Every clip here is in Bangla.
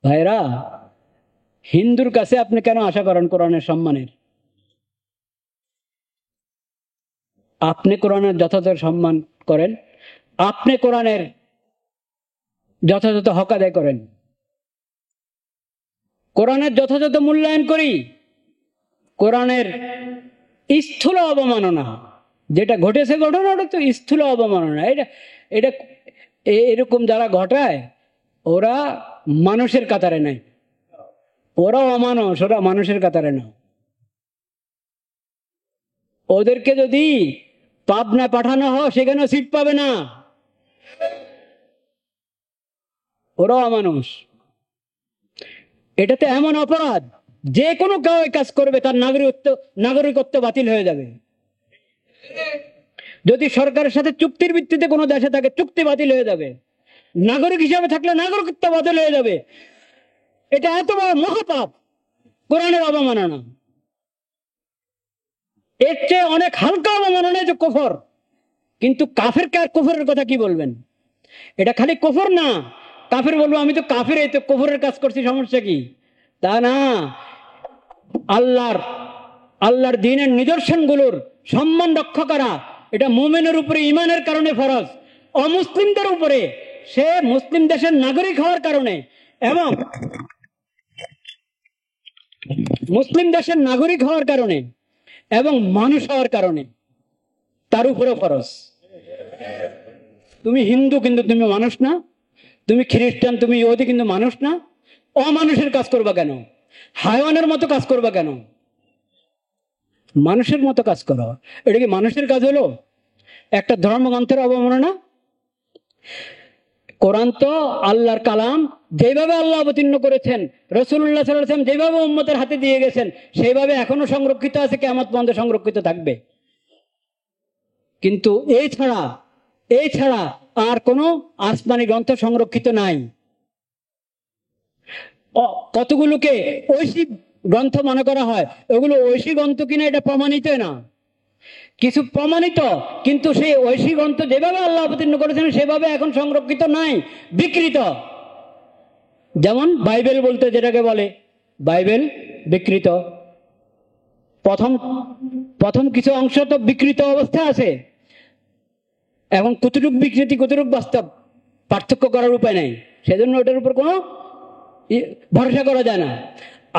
ভাইরা, হিন্দুর কাছে আপনি কেন আশা করেন কোরআনের সম্মানের? আপনি কোরআনের যথাযথ সম্মান করেন, আপনি কোরআনের যথাযথ হক আদায় করেন, কোরআনের যথাযথ মূল্যায়ন করি। কোরআনের স্থূল অবমাননা যেটা ঘটেছে, ঘটনাটা তো স্থূল অবমাননা। এটা এটা এরকম যারা ঘটায় ওরা মানুষের কাতারে নাই, ওরা অমানুষ, ওরা মানুষের কাতারে না। ওদেরকে যদি পাবনা পাঠানো হয় সেখানেও সিট পাবে না, ওরা অমানুষ। এটাতে এমন অপরাধ, যে কোনো কেউ কাজ করবে তার নাগরিকত্ব বাতিল হয়ে যাবে। যদি সরকারের সাথে চুক্তির ভিত্তিতে কোনো দেশে থাকে, চুক্তি বাতিল হয়ে যাবে। নাগরিক হিসাবে থাকলে নাগরিকত্ব বাতিল হয়ে যাবে। এটা এত বড় মহাপাপ, কোরআনের অবমাননা। এর চেয়ে অনেক হালকা অবমাননা যে কুফর। কিন্তু কাফেরকে আর কুফরের কথা কি বলবেন? এটা খালি কুফর না, কাফের বলবো আমি তো কাফের, এই তো কুফরের কাজ করছি, সমস্যা কি? তা না। আল্লাহর দ্বীনের নিদর্শনগুলোর সম্মান রক্ষা করা এটা মুমিনের উপরে ঈমানের কারণে ফরজ, অমুসলিমদের উপরে সে মুসলিম দেশের নাগরিক হওয়ার কারণে এবং মুসলিম দেশের নাগরিক হওয়ার কারণে এবং মানুষ হওয়ার কারণে তার উপরে ফরজ। তুমি হিন্দু কিন্তু তুমি মানুষ না, তুমি খ্রিস্টান, তুমি ইহুদি কিন্তু মানুষ না। অমানুষের কাজ করবা কেন? হায়ওয়ানের মতো কাজ করবা কেন? মানুষের মতো কাজ করো। এটা কি মানুষের কাজ হলো? একটা ধর্মগ্রন্থের অবমাননা। কোরআন তো আল্লাহর কালাম, যেভাবে আল্লাহ অবতীর্ণ করেছেন, রাসূলুল্লাহ সাল্লাল্লাহু আলাইহি ওয়াসাল্লাম যেভাবে উম্মতের হাতে দিয়ে গেছেন সেইভাবে এখনো সংরক্ষিত আছে, কিয়ামত পর্যন্ত সংরক্ষিত থাকবে। কিন্তু এই ছাড়া আর কোনো আসমানি গ্রন্থ সংরক্ষিত নাই। কতগুলোকে ঐশী গ্রন্থ মনে করা হয়, ওগুলো ঐশী গ্রন্থ কিনা এটা প্রমাণিত না। কিছু প্রমাণিত, কিন্তু সেই ঐশী গ্রন্থ যেভাবে আল্লাহ অবতীর্ণ করেছেন সেভাবে এখন সংরক্ষিত নাই, বিকৃত। যেমন বাইবেল বলতে যেটাকে বলে, বাইবেল বিকৃত। প্রথম কিছু অংশ তো বিকৃত অবস্থায় আছে। এখন কতটুক বিকৃতি কতটুক বাস্তব পার্থক্য করার উপায় নেই, সেজন্য ওটার উপর কোনো ভরসা করা যায় না।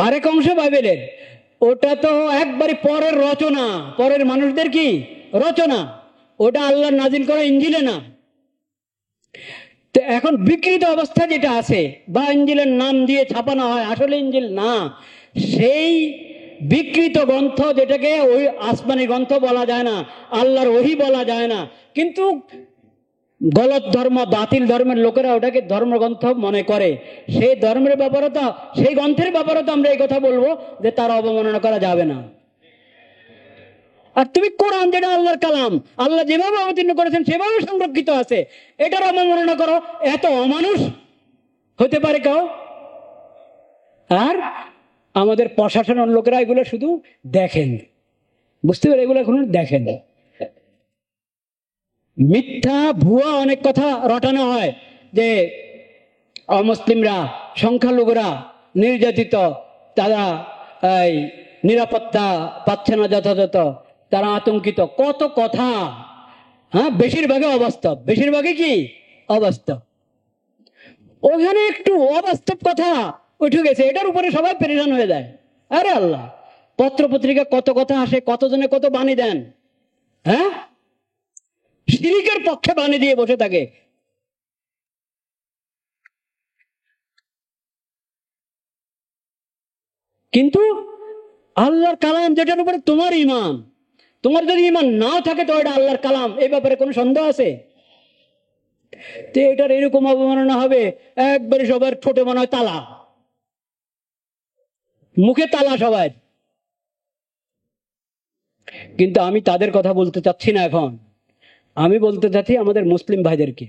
আরেক অংশ বাইবেলের, ওটা তো একবারে পরের রচনা, পরের মানুষদের কি রচনা, ওটা আল্লাহর নাজিল করা ইঞ্জিলে না। তো এখন বিকৃত অবস্থা যেটা আছে, বা ইঞ্জিলের নাম দিয়ে ছাপানো হয়, আসলে ইঞ্জিল না, সেই বিকৃত গ্রন্থ যেটাকে ওই আসমানি গ্রন্থ বলা যায় না, আল্লাহর ওহী বলা যায় না, কিন্তু গলত ধর্ম, বাতিল ধর্মের লোকেরা ওটাকে ধর্মগ্রন্থ মনে করে। সেই ধর্মের ব্যাপারে তো, সেই গ্রন্থের ব্যাপারে তো আমরা এই কথা বলবো যে তার অবমাননা করা যাবে না। আর তুমি কোরআন, যেটা আল্লাহর কালাম, আল্লাহ যেভাবে অবতীর্ণ করেছেন সেভাবে সংরক্ষিত আছে, এটার অবমাননা করো। এত অমানুষ হতে পারে কেউ? আর আমাদের প্রশাসনের লোকেরা এগুলো শুধু দেখেন, বুঝতে পারে, এগুলো এখন দেখেন। মিথ্যা ভুয়া অনেক কথা রটানো হয় যে অমুসলিমরা, সংখ্যালঘুরা নির্যাতিত, তারা এই নিরাপত্তা পাচ্ছে না যথাযথ, তারা আতঙ্কিত, কত কথা। হ্যাঁ, বেশিরভাগই অবাস্তব, বেশিরভাগই কি অবাস্তব। ওখানে একটু অবাস্তব কথা উঠে গেছে, এটার উপরে সবাই পেরেশান হয়ে যায়। আরে আল্লাহ, পত্র পত্রিকা কত কথা আসে, কতজনে কত বাণী দেন, হ্যাঁ, শিরিকের পক্ষে বাণী দিয়ে বসে থাকে। কিন্তু আল্লাহর কালাম যেটার উপরে তোমার ঈমান, তোমার যদি ঈমান নাও থাকে তো এটা আল্লাহর কালাম, এই ব্যাপারে কোনো সন্দেহ আছে? তো এটার এরকম অবমাননা হবে, একবারে সবার ঠোঁটে মনে হয় তালা, মুখে তালা সবাই। কিন্তু আমি তাদের কথা বলতে চাচ্ছি না এখন, আমি বলতে চাচ্ছি আমাদের মুসলিম ভাইদেরকে,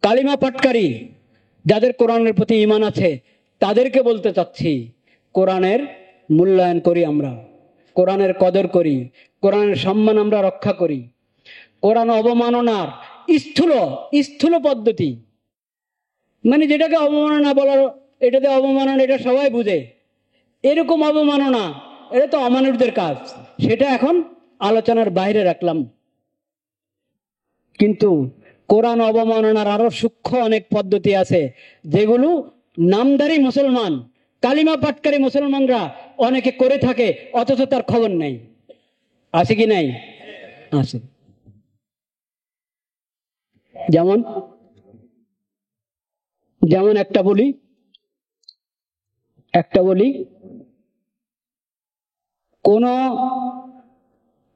কালিমা পাটকারী যাদের কোরআনের প্রতি ঈমান আছে তাদেরকে বলতে চাচ্ছি, কোরআনের মূল্যায়ন করি, আমরা কোরআনের কদর করি, কোরআনের সম্মান আমরা রক্ষা করি। কোরআন অবমাননার স্থূল পদ্ধতি, মানে যেটাকে অবমাননা বলার, এটাতে অবমাননা, এটা সবাই বুঝে। এরকম অবমাননা, এটা তো অমানুষদের কাজ, সেটা এখন আলোচনার বাইরে রাখলাম। কিন্তু কোরআন অবমাননার আরো সূক্ষ্ম অনেক পদ্ধতি আছে, যেগুলো নামধারী মুসলমান, কালিমা পাঠকারী মুসলমানরা অনেকে করে থাকে, অথচ তার খবর নেই। আছে কি নাই? আছে। যেমন যেমন একটা বলি, কোন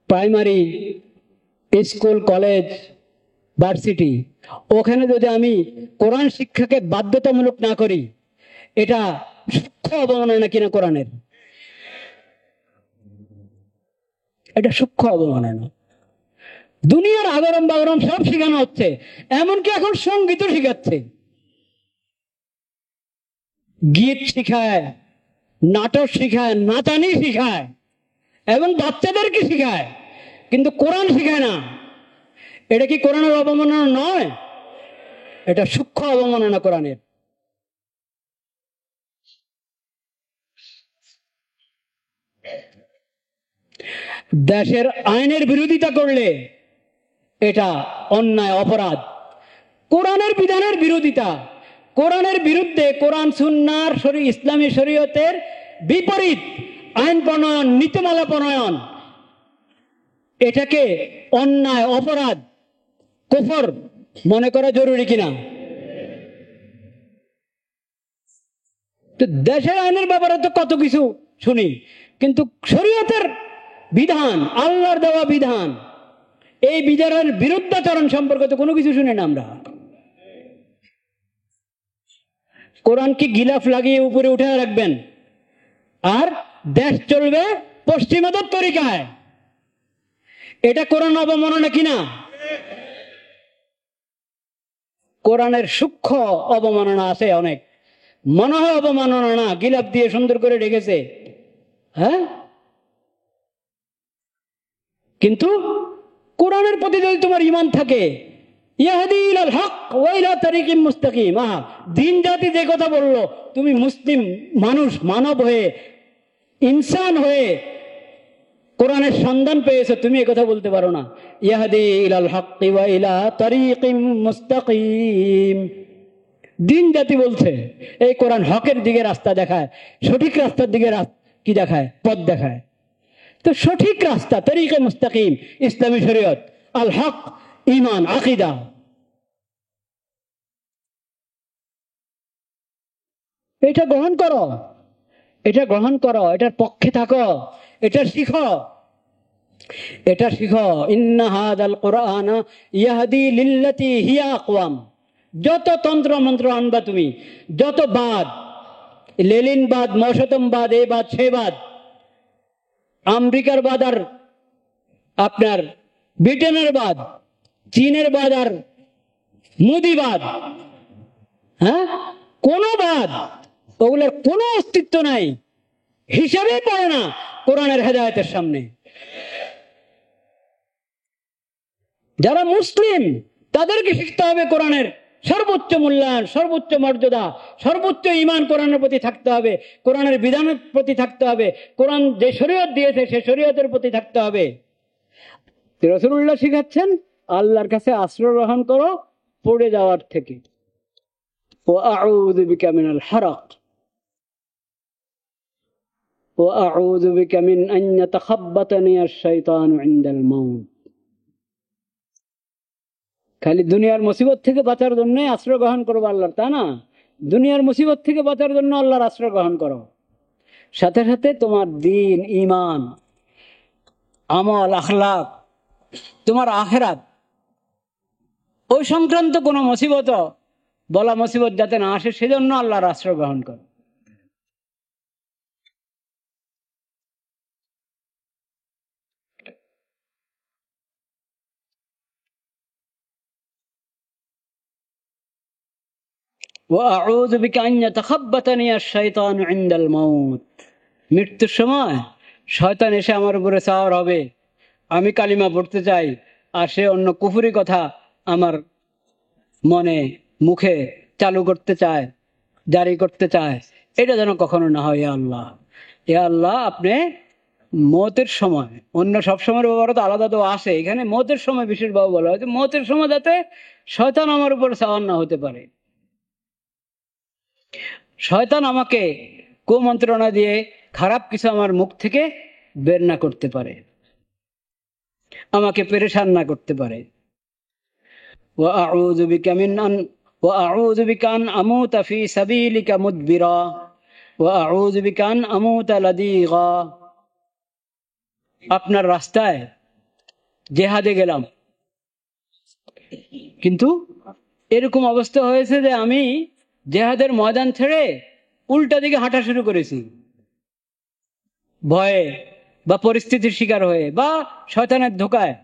প্রাইমারি স্কুল, কলেজ, ভার্সিটি, ওখানে যদি আমি কোরআন শিক্ষাকে বাধ্যতামূলক না করি, এটা সূক্ষ্ম অবমাননা কিনা কোরআনের? এটা সূক্ষ্ম অবমাননা। দুনিয়ার আগরম বাগরম সব শেখানো হচ্ছে, এমনকি এখন সঙ্গীতও শেখাচ্ছে, গীত শিখায়, নাটক শিখায়, নাচানি শিখায়, এবং বাচ্চাদেরকে শিখায়, কিন্তু কোরআন শিখায় না। এটা কি কোরআনের অবমাননা নয়? এটা সূক্ষ্ম অবমাননা কোরআনের। দেশের আইনের বিরোধিতা করলে এটা অন্যায়, অপরাধ। কোরআনের বিধানের বিরোধিতা, কোরআনের বিরুদ্ধে, কোরআন সুন্নাহর ইসলামী শরীয়তের বিপরীত আইন প্রণয়ন, নীতিমালা প্রণয়ন, এটাকে অন্যায়, অপরাধ, কুফর মনে করা জরুরি কিনা? তো দেশের আইনের ব্যাপারে তো কত কিছু শুনি, কিন্তু শরীয়তের বিধান, আল্লাহর দেওয়া বিধান, এই বিধানের বিরুদ্ধাচরণ সম্পর্কে তো কোনো কিছু শুনি না আমরা। কোরআনকে গিলাফ লাগিয়ে উপরে উঠে রাখবেন, আর দেশ চলবে পশ্চিমাদের তরিকায়। এটা কোরআন অবমাননা কিনা? কোরআনের সূক্ষ্ম অবমাননা আছে অনেক। মনে হয় অবমাননা না, গিলাফ দিয়ে সুন্দর করে রেখেছে, হ্যাঁ, কিন্তু কোরআনের প্রতি যদি তোমার ঈমান থাকে, ইয়াহদি ইলাল হক ওয়া ইলা তারিকিম মুস্তাকিম, দিন জাতি যে কথা বললো, তুমি মুসলিম মানুষ, মানব হয়ে, ইনসান হয়ে কোরআনের সন্ধান পেয়েছো, তুমি একথা বলতে পারো না? ইয়াহদি ইলাল হক ওয়া ইলা তারিকিম মুস্তাকিম, দিন জাতি বলছে এই কোরআন হকের দিকে রাস্তা দেখায়, সঠিক রাস্তার দিকে কি দেখায়? পথ দেখায়। তো সঠিক রাস্তা, তরিকে মুস্তাকিম, ইসলামী শরীয়ত, আল হক, ঈমান, আকীদা, এটা গ্রহণ করো, এটা গ্রহণ করো, এটার পক্ষে থাকো, এটা শিখো, এটা শিখো। ইন্না হাদাল কুরআন ইয়াহদি লিল্লাতি হিয়া আকওয়াম। যত তন্ত্র মন্ত্র আনবা তুমি, যত বাদ, লেলিনবাদ, মৌসতমবাদ, এই বাদ, সে বাদ, আমেরিকার বাদ, আর আপনার ব্রিটেনের বাদ, চীনের বাদ, আর মুদিবাদ, হ্যাঁ, কোন বাদ, ওগুলোর কোনো অস্তিত্ব নাই, হিসাবে পড়ে না কোরআনের হেদায়েতের সামনে। যারা মুসলিম তাদেরকে শিখতে হবে কোরআনের সর্বোচ্চ মূল্যায়ন, সর্বোচ্চ মর্যাদা, সর্বোচ্চ ঈমান কোরআনের প্রতি থাকতে হবে, কোরআনের বিধানের প্রতি থাকতে হবে, কোরআন যে শরীয়ত দিয়েছে সে শরীয়তের প্রতি থাকতে হবে। রাসূলুল্লাহ শিখাচ্ছেন আল্লাহর কাছে আশ্রয় গ্রহণ করো পড়ে যাওয়ার থেকে। ওয়া আউযু বিকা মিনাল হারাক ওয়া আউযু বিকা মিন আন ইয়াতাখাব্বাতানি আশ-শাইতানু ইনদাল মাউত। খালি দুনিয়ার মুসিবত থেকে বাঁচার জন্য আশ্রয় গ্রহণ করবো আল্লাহর, তা না। দুনিয়ার মুসিবত থেকে বাঁচার জন্য আল্লাহর আশ্রয় গ্রহণ করো, সাথে সাথে তোমার দ্বীন, ঈমান, আমল, আখলাক, তোমার আখিরাত, ওই সংক্রান্ত কোনো মুসিবত, বলা মুসিবত যাতে না আসে, সেজন্য আল্লাহর আশ্রয় গ্রহণ করো। মৃত্যুর সময় শয়তান এসে আমার উপরে চাওয়ার হবে, আমি কালিমা পড়তে চাই, আর সে অন্য কুফরি কথা আমার মনে, মুখে চালু করতে চায়, জারি করতে চায়, এটা যেন কখনো না হয়। ইয়া আল্লাহ, আপনি মৌতের সময়, অন্য সব সময়ের ব্যাপারে তো আলাদা তো আসে, এখানে মৌতের সময় বিশেষভাবে বলা হয়েছে, মৌতের সময় যাতে শয়তান আমার উপর সাওয়ার না হতে পারে, শয়তান আমাকে কুমন্ত্রণা দিয়ে খারাপ কিছু আমার মুখ থেকে বের না করতে পারে, আমাকে পেরেশান না করতে পারে। وأعوذ بك من أن وأعوذ بك أن أموت في سبيلك مدبرا وأعوذ بك أن أموت لديغا। আপনার রাস্তায় জেহাদে গেলাম, কিন্তু এরকম অবস্থা হয়েছে যে আমি জেহাদের ময়দান ছেড়ে উল্টা দিকে হাঁটা শুরু করেছি, ভয়ে বা পরিস্থিতির শিকার হয়ে বা শয়তানের ধোকায়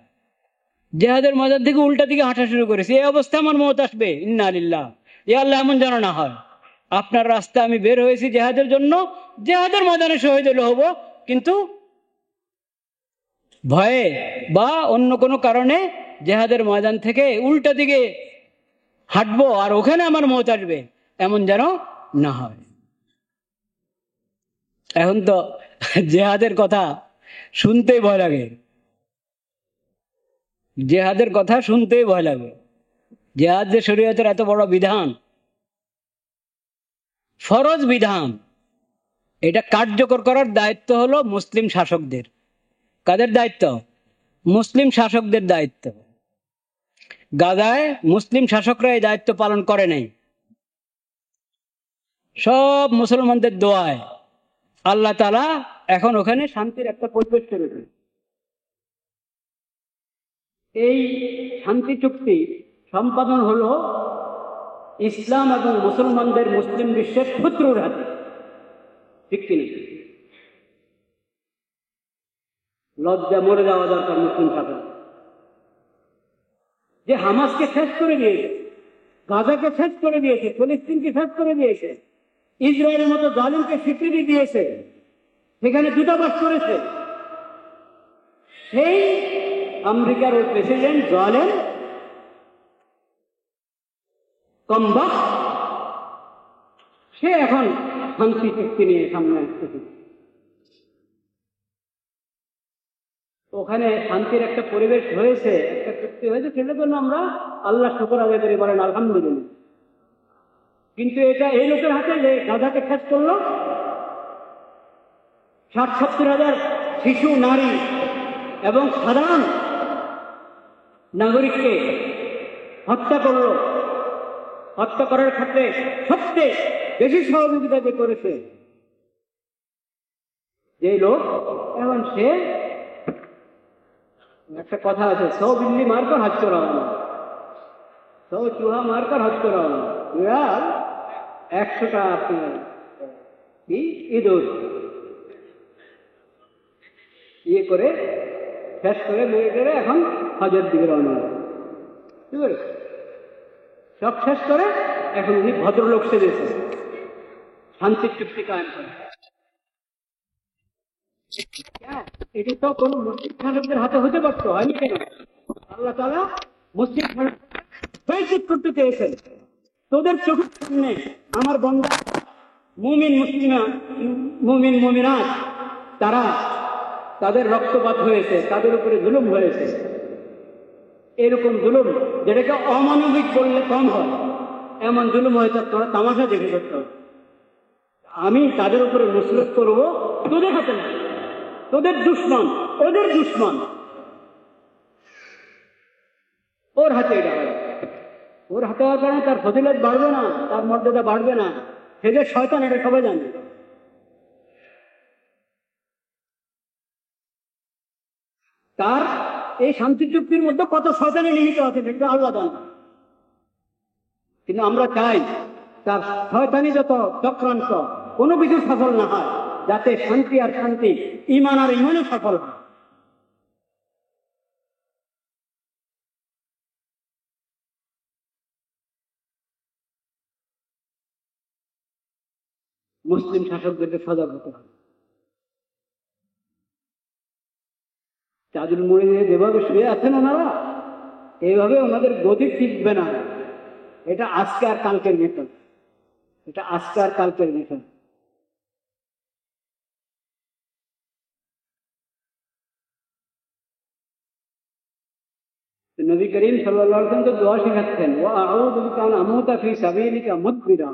জেহাদের ময়দান থেকে উল্টা দিকে হাঁটা শুরু করেছি, এই অবস্থা আমার মওত আসবে, ইন্না লিল্লাহ। ইয়া আল্লাহ, এমন যেন না হয়। আপনার রাস্তা আমি বের হয়েছি জেহাদের জন্য, জেহাদের ময়দানে শহীদ হব, কিন্তু ভয়ে বা অন্য কোনো কারণে জেহাদের ময়দান থেকে উল্টা দিকে হাঁটবো আর ওখানে আমার মওত আসবে, এমন যেন না হয়। এখন তো জেহাদের কথা শুনতেই ভয় লাগে, জেহাদের কথা শুনতেই ভয় লাগে। জেহাদ যে শরীয়তের এত বড় বিধান, ফরজ বিধান, এটা কার্যকর করার দায়িত্ব হলো মুসলিম শাসকদের। কাদের দায়িত্ব? মুসলিম শাসকদের দায়িত্ব। গাজায় মুসলিম শাসকরা এই দায়িত্ব পালন করে নাই। সব মুসলমানদের দোয়ায় আল্লাহ তাআলা এখন ওখানে শান্তির একটা পরিবেশ করেছে। এই শান্তি চুক্তি সম্পাদন হলো ইসলাম এবং মুসলমানদের, মুসলিম বিশ্বের শত্রুর হাতে, ঠিক কিনা? লজ্জা মরে যাওয়া দরকার মুসলিম শাসক, যে হামাসকে শেষ করে দিয়েছে, গাজাকে শেষ করে দিয়েছে, ফিলিস্তিনকে শেষ করে দিয়েছে, ইসরায়েলের মতো জালিমকে স্বীকৃতি দিয়েছে, সেখানে দূতাবাস করেছে, সেই আমেরিকার ওই প্রেসিডেন্ট জালেম কমবাখ, সে এখন শান্তি চুক্তি নিয়ে সামনে আসতেছে। ওখানে শান্তির একটা পরিবেশ হয়েছে, একটা চুক্তি হয়েছে, সেটার জন্য আমরা আল্লাহ শুকর আদায় করি, বলেন আলহামদুলিল্লাহ। কিন্তু এটা এই লোকের হাতে যে গাজাকে শেষ করলো, 60-70 হাজার শিশু, নারী এবং সাধারণ নাগরিককে হত্যা করলো। হত্যা করার ক্ষেত্রে সবচেয়ে বেশি সহযোগিতা যে করেছে যে লোক, এখন সে, একটা কথা আছে, 100 বিল্লি মারকর হাত চড়ানো, 100 চুহা মারকর হাত চড়ানো, 100টা আপনার কি ইঁদুর ইয়ে করে শেষ করে মেরে করে এখন হজের দিকে রওনা, ঠিক আছে? সব শেষ করে এখন উনি ভদ্রলোক সেজেছে, শান্তির চুক্তি কায়েম করে। এটা তো কোন মুসলিম শাসকদের হাতে হতে পারতো, হয়নি কেন? আল্লাহ তাআলা মুসলিম শাসক করতে চেয়েছেন, তোদের চোখের সামনে আমার বান্দা মুমিন মুসলিমা, মুমিন মুমিনাত, তারা তাদের রক্তপাত হয়েছে, তাদের উপরে জুলুম হয়েছে, এরকম জুলুম যেটাকে অমানবিক বললে কম হয়, এমন জুলুম হয়েছে, তোরা তামাশা দেখে করতে হবে। আমি তাদের উপরে নুসরত করব, তোদের হাতে না, তোদের দুশ্মন, ওদের দুশ্মন, ওর হাতে এটা হবে। ওর হাতে হওয়ার কারণে তার ফজিলত বাড়বে না, তার মর্যাদা বাড়বে না, সে যে শয়তান এটা সবাই জানে। তার এই শান্তি চুক্তির মধ্যে কত শয়তানি নিহিত আছে সেটা আল্লাহ জানে, কিন্তু আমরা চাই তার শয়তানি যত চক্রান্ত কোনো কিছু সফল না হয়, যাতে শান্তি আর শান্তি, ঈমান আর ঈমানও সফল হয়। মুসলিম শাসকদেরকে সজাগ হতে হবে। চাদুর মুড়ি দিয়ে যেভাবে শুয়ে আছেন ওনারা, এইভাবে ওনাদের গতি টিকবে না। এটা আজকে আর কালকের মেথড, এটা আজকে আর কালকের মেথড। নবী করিম সাল্লাল্লাহু আলাইহি ওয়াসাল্লাম তো দোয়া শেখাচ্ছেন, ওয়া আউযু বিকা আন আমুতা ফি সাবিলিকা মুদবিরা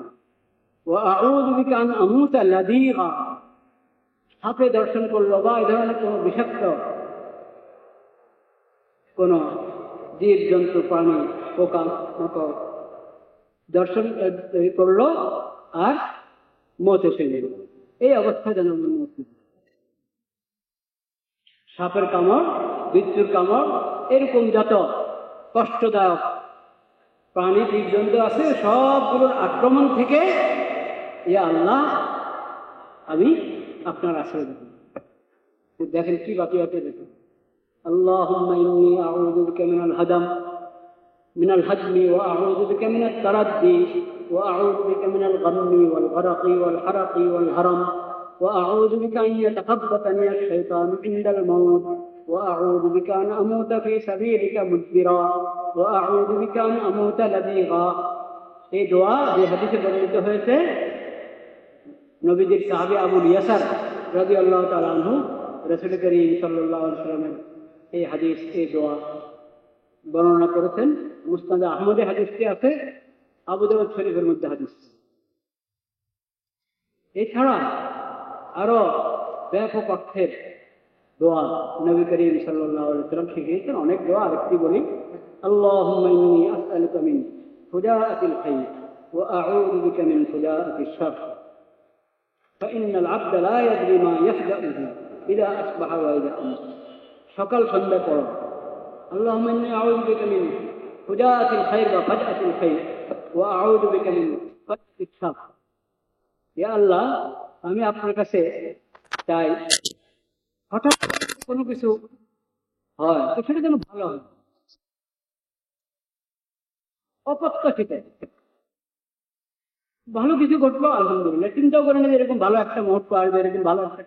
ওয়া আউযু বিকা আন আমুতা লাদিগা। সাপে দর্শন করলো বা এই ধরনের কোনো বিষাক্ত কোন জীব জন্তু প্রাণী পোকা মাকড় দর্শন করলো আর মত এসে গেল, এই অবস্থা যেন সাপের কামড়, বিচ্ছুর কামড়, এরকম যত কষ্টদায়ক প্রাণী জীব জন্তু আছে সবগুলোর আক্রমণ থেকে ইয়া আল্লাহ আমি আপনার আশ্রয় দেব। দেখেন কি বাকি আছে, দেখেন আল্লাহুম্মা ইন্নী আউযু বিকা মিনাল হাদাম মিনাল হাদমি ওয়া আউযু বিকা মিনাত তারাদ্দি ওয়া আউযু বিকা মিনাল গাম্মি ওয়াল গরকি ওয়াল হারাকি ওয়াল হারাম ওয়া আউযু বিকা আন ইয়াতাখাব্বাতানি আশ-শাইতানু ইনদাল মাউত ওয়া আউযু বিকা আন আমুতা ফি সাবিলিকা মুদবিরা ওয়া আউযু বিকা আন আমুতা লাদিগা। এই দোয়া যে হাদিসে বর্ণিত হয়েছে, নবীজির সাহাবী আবু ইয়াসার রাদিয়াল্লাহু তাআলা আনহু রাসূল করিম সাল্লাল্লাহু আলাইহি ওয়াসাল্লামের এই হাদিস, এই দোয়া বর্ণনা করেছেন। মুসনাদে আহমদে হাদিসটি আছে, আবু দাউদ শরীফের মধ্যে হাদিস। এছাড়া আরো ব্যাপক অর্থের দোয়া নবী করিম সাল্লাল্লাহু আলাইহি ওয়াসাল্লাম শিখিয়েছেন, অনেক দোয়া। আরেকটি বলি, আল্লাহুম্মা ইন্নী আসআলুকা মিন ফুজাআতিল খায়র ওয়া আউযু বিকা মিন ফুজাআতিশ শারর ফাইন্নাল আবদা লা ইয়াদরি মা ইয়াফদাউহু ইযা আসবাহা ওয়া ইযা আমসা। সকাল সন্ধ্যা পড়ো আল্লাহুম্মা ইন্নী আউযু বিকা মিন ফুজাআতিল খায়র ওয়া ফাজআতিল খায়র ওয়া আউযু বিকা মিন ফাজআতিশ শারর। ইয়া আল্লাহ, আমি আপনার কাছে চাই হঠাৎ কোনো কিছু হয় তো সেটা যেন ভালো হয়, অপ্রত্যাশিত ভালো কিছু ঘটলো আলহামদুলিল্লাহ, চিন্তাও করেন যে এরকম ভালো একটা মুহূর্ত আসবে, এরকম ভালো একটা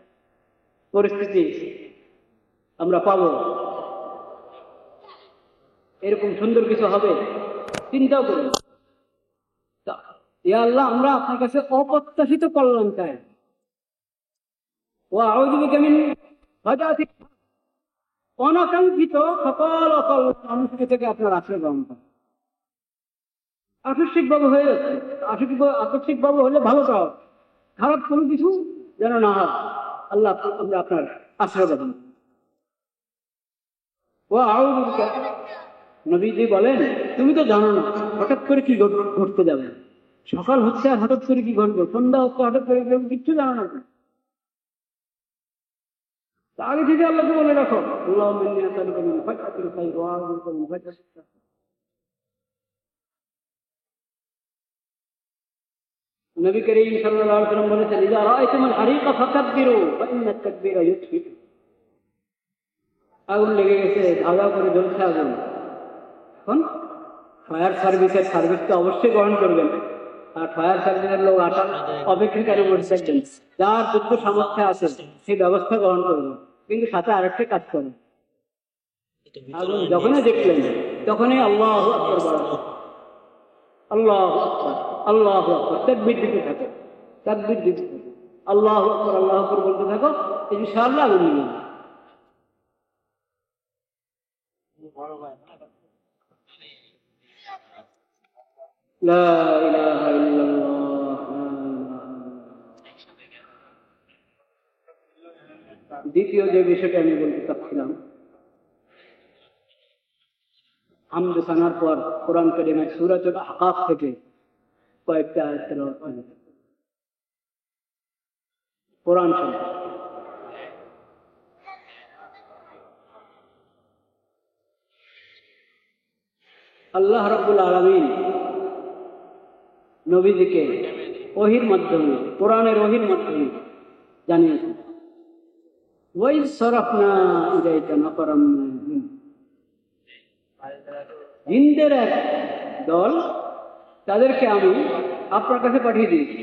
পরিস্থিতি আমরা পাবো, এরকম সুন্দর কিছু হবে, চিন্তাও করেন। ইয়া আল্লাহ, আমরা আপনার কাছে অপ্রত্যাশিত কল্যাণ চাই। ওয়া আউযু বিকা মিন ফাজাআতিল, অনাকাঙ্ক্ষিত সকল অকল্যাণ অনুষ্ঠিত থেকে আপনার আশ্রয় গ্রহণ করেন। আকস্মিকভাবে হয়ে যাচ্ছে, আকস্মিকভাবে হলে ভালো পাও, খারাপ কোনো কিছু যেন না হয়, আল্লাহ আমরা আপনার আশ্রয় গ্রহণ। ও আউযু বিকা, নবীজি বলেন তুমি তো জানো না হঠাৎ করে কি ঘটতে যাবে, সকাল হচ্ছে আর হঠাৎ করে কি ঘটবে, সন্ধ্যা হচ্ছে হঠাৎ করে কিচ্ছু জানো না, আগে থেকে আল্লাহকে বলে রাখো আল্লাহুম্মা ইন্নী আসআলুকা মিন ফাজআতিল খায়র ওয়া আউযু বিকা মিন ফাজআতিশ শারর। নবী করিম সাল্লাল্লাহু আলাইহি ওয়াসাল্লাম বলেছেন, ইযা রাআইতুমুল হারিকা ফাকাব্বিরু ফা ইন্নাত তাকবীরা ইউতফি। আগুন লেগে গেছে, ধাঁধা করে জ্বলছে আগুন, এখন ফায়ার সার্ভিসের সার্ভিস তো অবশ্যই গ্রহণ করবেন, আর ফায়ার সার্ভিসের লোক আসার অপেক্ষাকারী বসে থাকবেন, যার যুদ্ধ সামর্থ্য আছে সেই ব্যবস্থা গ্রহণ করবেন, কিন্তু সাথে আরেকটা কাজ করেন, আগুন যখনই দেখলেন তখনই আল্লাহু আকবার বলেন, আল্লাহু আকবার আল্লাহু আকবার তাকবীর দিতে থাকো, তাকবীর দিতে থাকো, আল্লাহু আকবার আল্লাহু আকবার বলতে থাকো, ইনশাআল্লাহ আগুন নিয়ে যাবে। লা ইলাহা ইল্লাল্লাহ। দ্বিতীয় যে বিষয়টা আমি বলতে চাচ্ছিলাম, হামদ সানার পর কোরআন কারীমের সূরাতুল আহকাফ থেকে কয়েকটা আয়াত তেলাওয়াত করেন। কোরআন শরীফ আল্লাহ রাব্বুল আলামিন নবীজিকে ওহীর মাধ্যমে, কোরআনের ওহীর মাধ্যমে জানিয়েছেন, ওয়াইজ সরাফনা ইলাইকা নাফারাম মিনাল জিন, জিনদের এক দল, তাদেরকে আমি আপনার কাছে পাঠিয়ে দিয়েছি।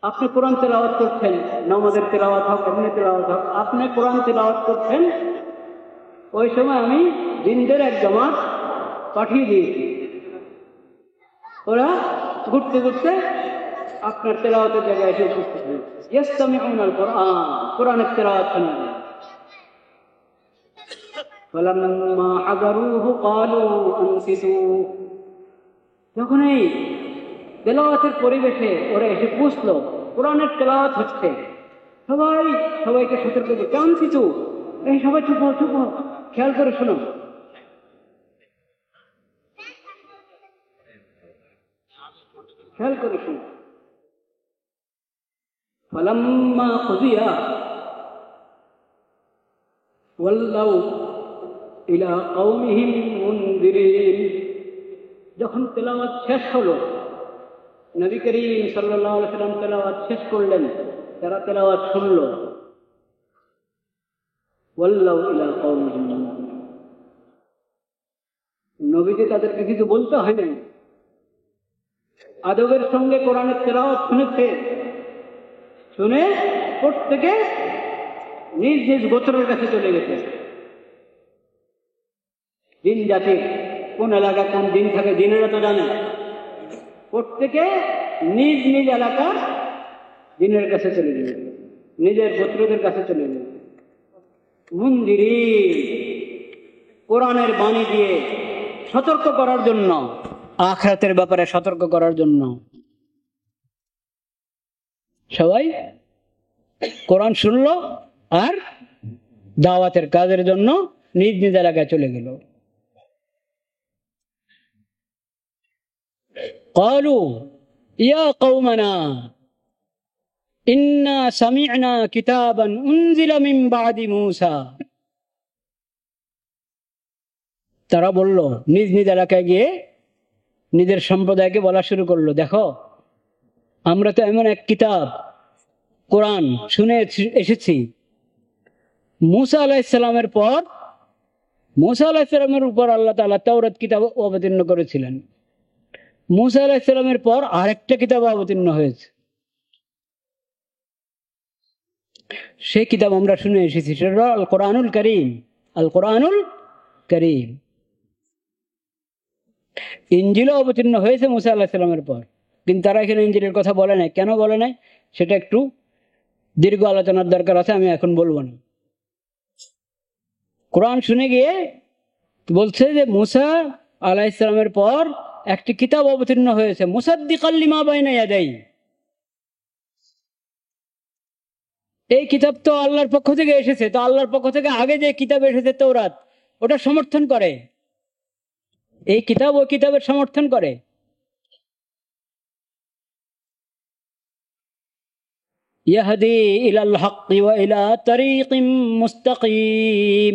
আপনি কোরআন তেলাওয়াত করছেন, নামাজের তেলাওয়াত হোক, এমনি তেলাওয়াত হোক, আপনি কোরআন তেলাওয়াত করছেন, ওই সময় আমি জিনদের এক জামাত পাঠিয়ে দিয়েছি। ওরা ঘুরতে ঘুরতে আপনার তেলাওয়াতের জায়গায় এসে উপস্থিত হয়েছে। ইয়াসতামিউনাল কোরআন, কোরআনের তেলাওয়াত শোনা যায়। ফালাম্মা হাদারুহু ক্বালু আনসিতু, যখন এই তেলাওয়াতের পরিবেশে ওরা এসে পৌঁছলো, কোরআনের তেলাওয়াত হচ্ছে, সবাইকে সতর্ক করছে, আনসিতু, এই সবাই চুপ হও, চুপ হও, খেয়াল করে শোনো। খেয়াল করে শুনো। ফালাম্মা কুযিয়া ওয়াল্লাউ ইলা কওমিহিম মুনদিরিন, যখন তেলাওয়াত শেষ হলো, নবী করিম সাল্লাল্লাহু আলাইহি ওয়াসাল্লাম তেলাওয়াত শেষ করলেন, তারা তেলাওয়াত শুনলো। ওয়াল্লাউ ইলা কওমিহিম মুনদিরিন, নবীকে তাদেরকে কিছু বলতে হয় না, আদবের সঙ্গে কোরআনের তেলাওয়াত শুনেছে, শুনে প্রত্যেকে নিজ নিজ গোত্রের কাছে চলে গেছে। দিন জাতির কোন এলাকায় কোন দিন থাকে দিনেরা তো জানে, প্রত্যেকে নিজ নিজ এলাকার দিনের কাছে চলে গেছে, নিজের গোত্রদের কাছে চলে গেছে। মুনদিরিন, কোরআনের বাণী দিয়ে সতর্ক করার জন্য, আখিরাতের ব্যাপারে সতর্ক করার জন্য। সবাই কোরআন শুনলো আর দাওয়াতের কাজের জন্য নিজ নিজ এলাকায় চলে গেল। ক্বালু ইয়া কওমানা ইন্না সামি'না কিতাবান উনজিলা মিন বা'দি মূসা, তারা বলল, নিজ নিজ এলাকায় গিয়ে নিজের সম্প্রদায়কে বলা শুরু করলো, দেখো আমরা তো এমন এক কিতাব কোরআন শুনে এসেছি, মূসা আলাইহিস সালামের পর, মূসা আলাইহিস সালামের উপর আল্লাহ তাআলা তাওরাত কিতাব অবতীর্ণ করেছিলেন, মূসা আলাইহিস সালামের পর আরেকটা কিতাব অবতীর্ণ হয়েছে, সেই কিতাব আমরা শুনে এসেছি, সেটা আল কোরআনুল কারীম, আল কোরআনুল কারীম। ইনজিলও অবতীর্ণ হয়েছে মূসা আলাইহিস সালামের পর, কিন্তু তারা এখানে ইনজিলের কথা বলে নাই। কেন বলে নাই সেটা একটু দীর্ঘ আলোচনার দরকার আছে, আমি এখন বলবো না। কোরআন শুনে গিয়ে বলছে যে মূসা আলাইহিস সালামের পর একটি কিতাব অবতীর্ণ হয়েছে, মুসাদ্দিকাল লিমা বাইনা ইয়াদাই, এই কিতাব তো আল্লাহর পক্ষ থেকে এসেছে, তো আল্লাহর পক্ষ থেকে আগে যে কিতাব এসেছে তাওরাত, ওটা সমর্থন করে, এই কিতাব ও কিতাবের সমর্থন করে। ইয়াহদি ইলাল হক্কি ওয়া ইলা তারিকিম মুস্তাকিম,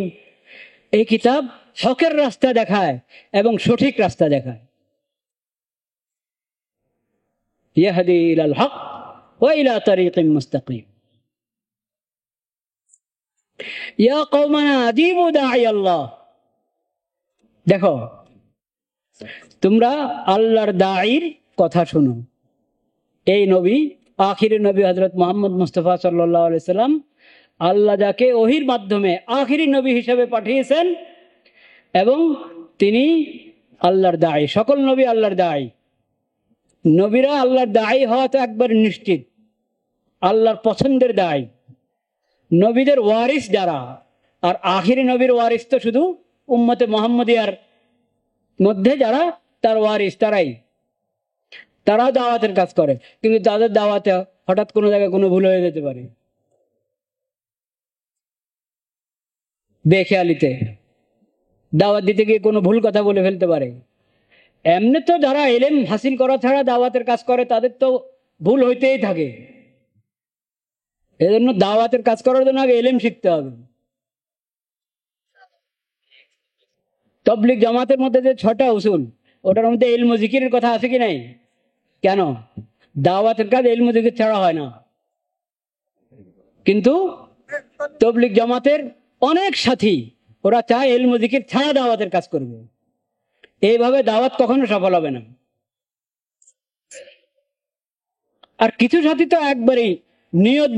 এই কিতাব হকের রাস্তা দেখায় এবং সঠিক রাস্তা দেখায়। ইয়াহদি ইলাল হক ওয়া ইলা তারিকিম মুস্তাকিম। ইয়া কওমানা আজিবু দাঈ আল্লাহ, দেখো তোমরা আল্লাহর দাঈর কথা শোনো। এই নবী, আখিরি নবী হযরত মুহাম্মদ মুস্তাফা সাল্লাল্লাহু আলাইহি সাল্লাম, আল্লাহ যাকে ওহীর মাধ্যমে আখিরি নবী হিসেবে পাঠিয়েছেন, এবং তিনি আল্লাহর দাঈ। সকল নবী আল্লাহর দাঈ, নবীরা আল্লাহর দাঈ হওয়া তো একবার নিশ্চিত, আল্লাহর পছন্দের দাঈ, নবীদের ওয়ারিস যারা, আর আখিরি নবীর ওয়ারিস তো শুধু উম্মতে মুহাম্মদিয়ার মধ্যে যারা তার ওয়ারিস, তারা দাওয়াতের কাজ করে, কিন্তু তাদের দাওয়াতে হঠাৎ কোনো জায়গায় কোনো ভুল হয়ে যেতে পারে, বেখেয়ালিতে দাওয়াত দিতে গিয়ে কোনো ভুল কথা বলে ফেলতে পারে। এমনি তো যারা ইলম হাসিল করা ছাড়া দাওয়াতের কাজ করে তাদের তো ভুল হইতেই থাকে, এজন্য দাওয়াতের কাজ করার জন্য আগে ইলম শিখতে হবে। তাবলীগ জামাতের মধ্যে যে 6টা উসুল, ওটার মধ্যে ইলম ও জিকিরের কথা আছে কি নাই? কেন? দাওয়াতের কাজ ইলম ও জিকির ছাড়া হয় না। কিন্তু তাবলীগ জামাতের অনেক সাথী ওরা চায় ইলম ও জিকির ছাড়া দাওয়াতের কাজ করবে, এইভাবে দাওয়াত কখনো সফল হবে না। আর কিছু সাথী তো একবারেই নিয়ত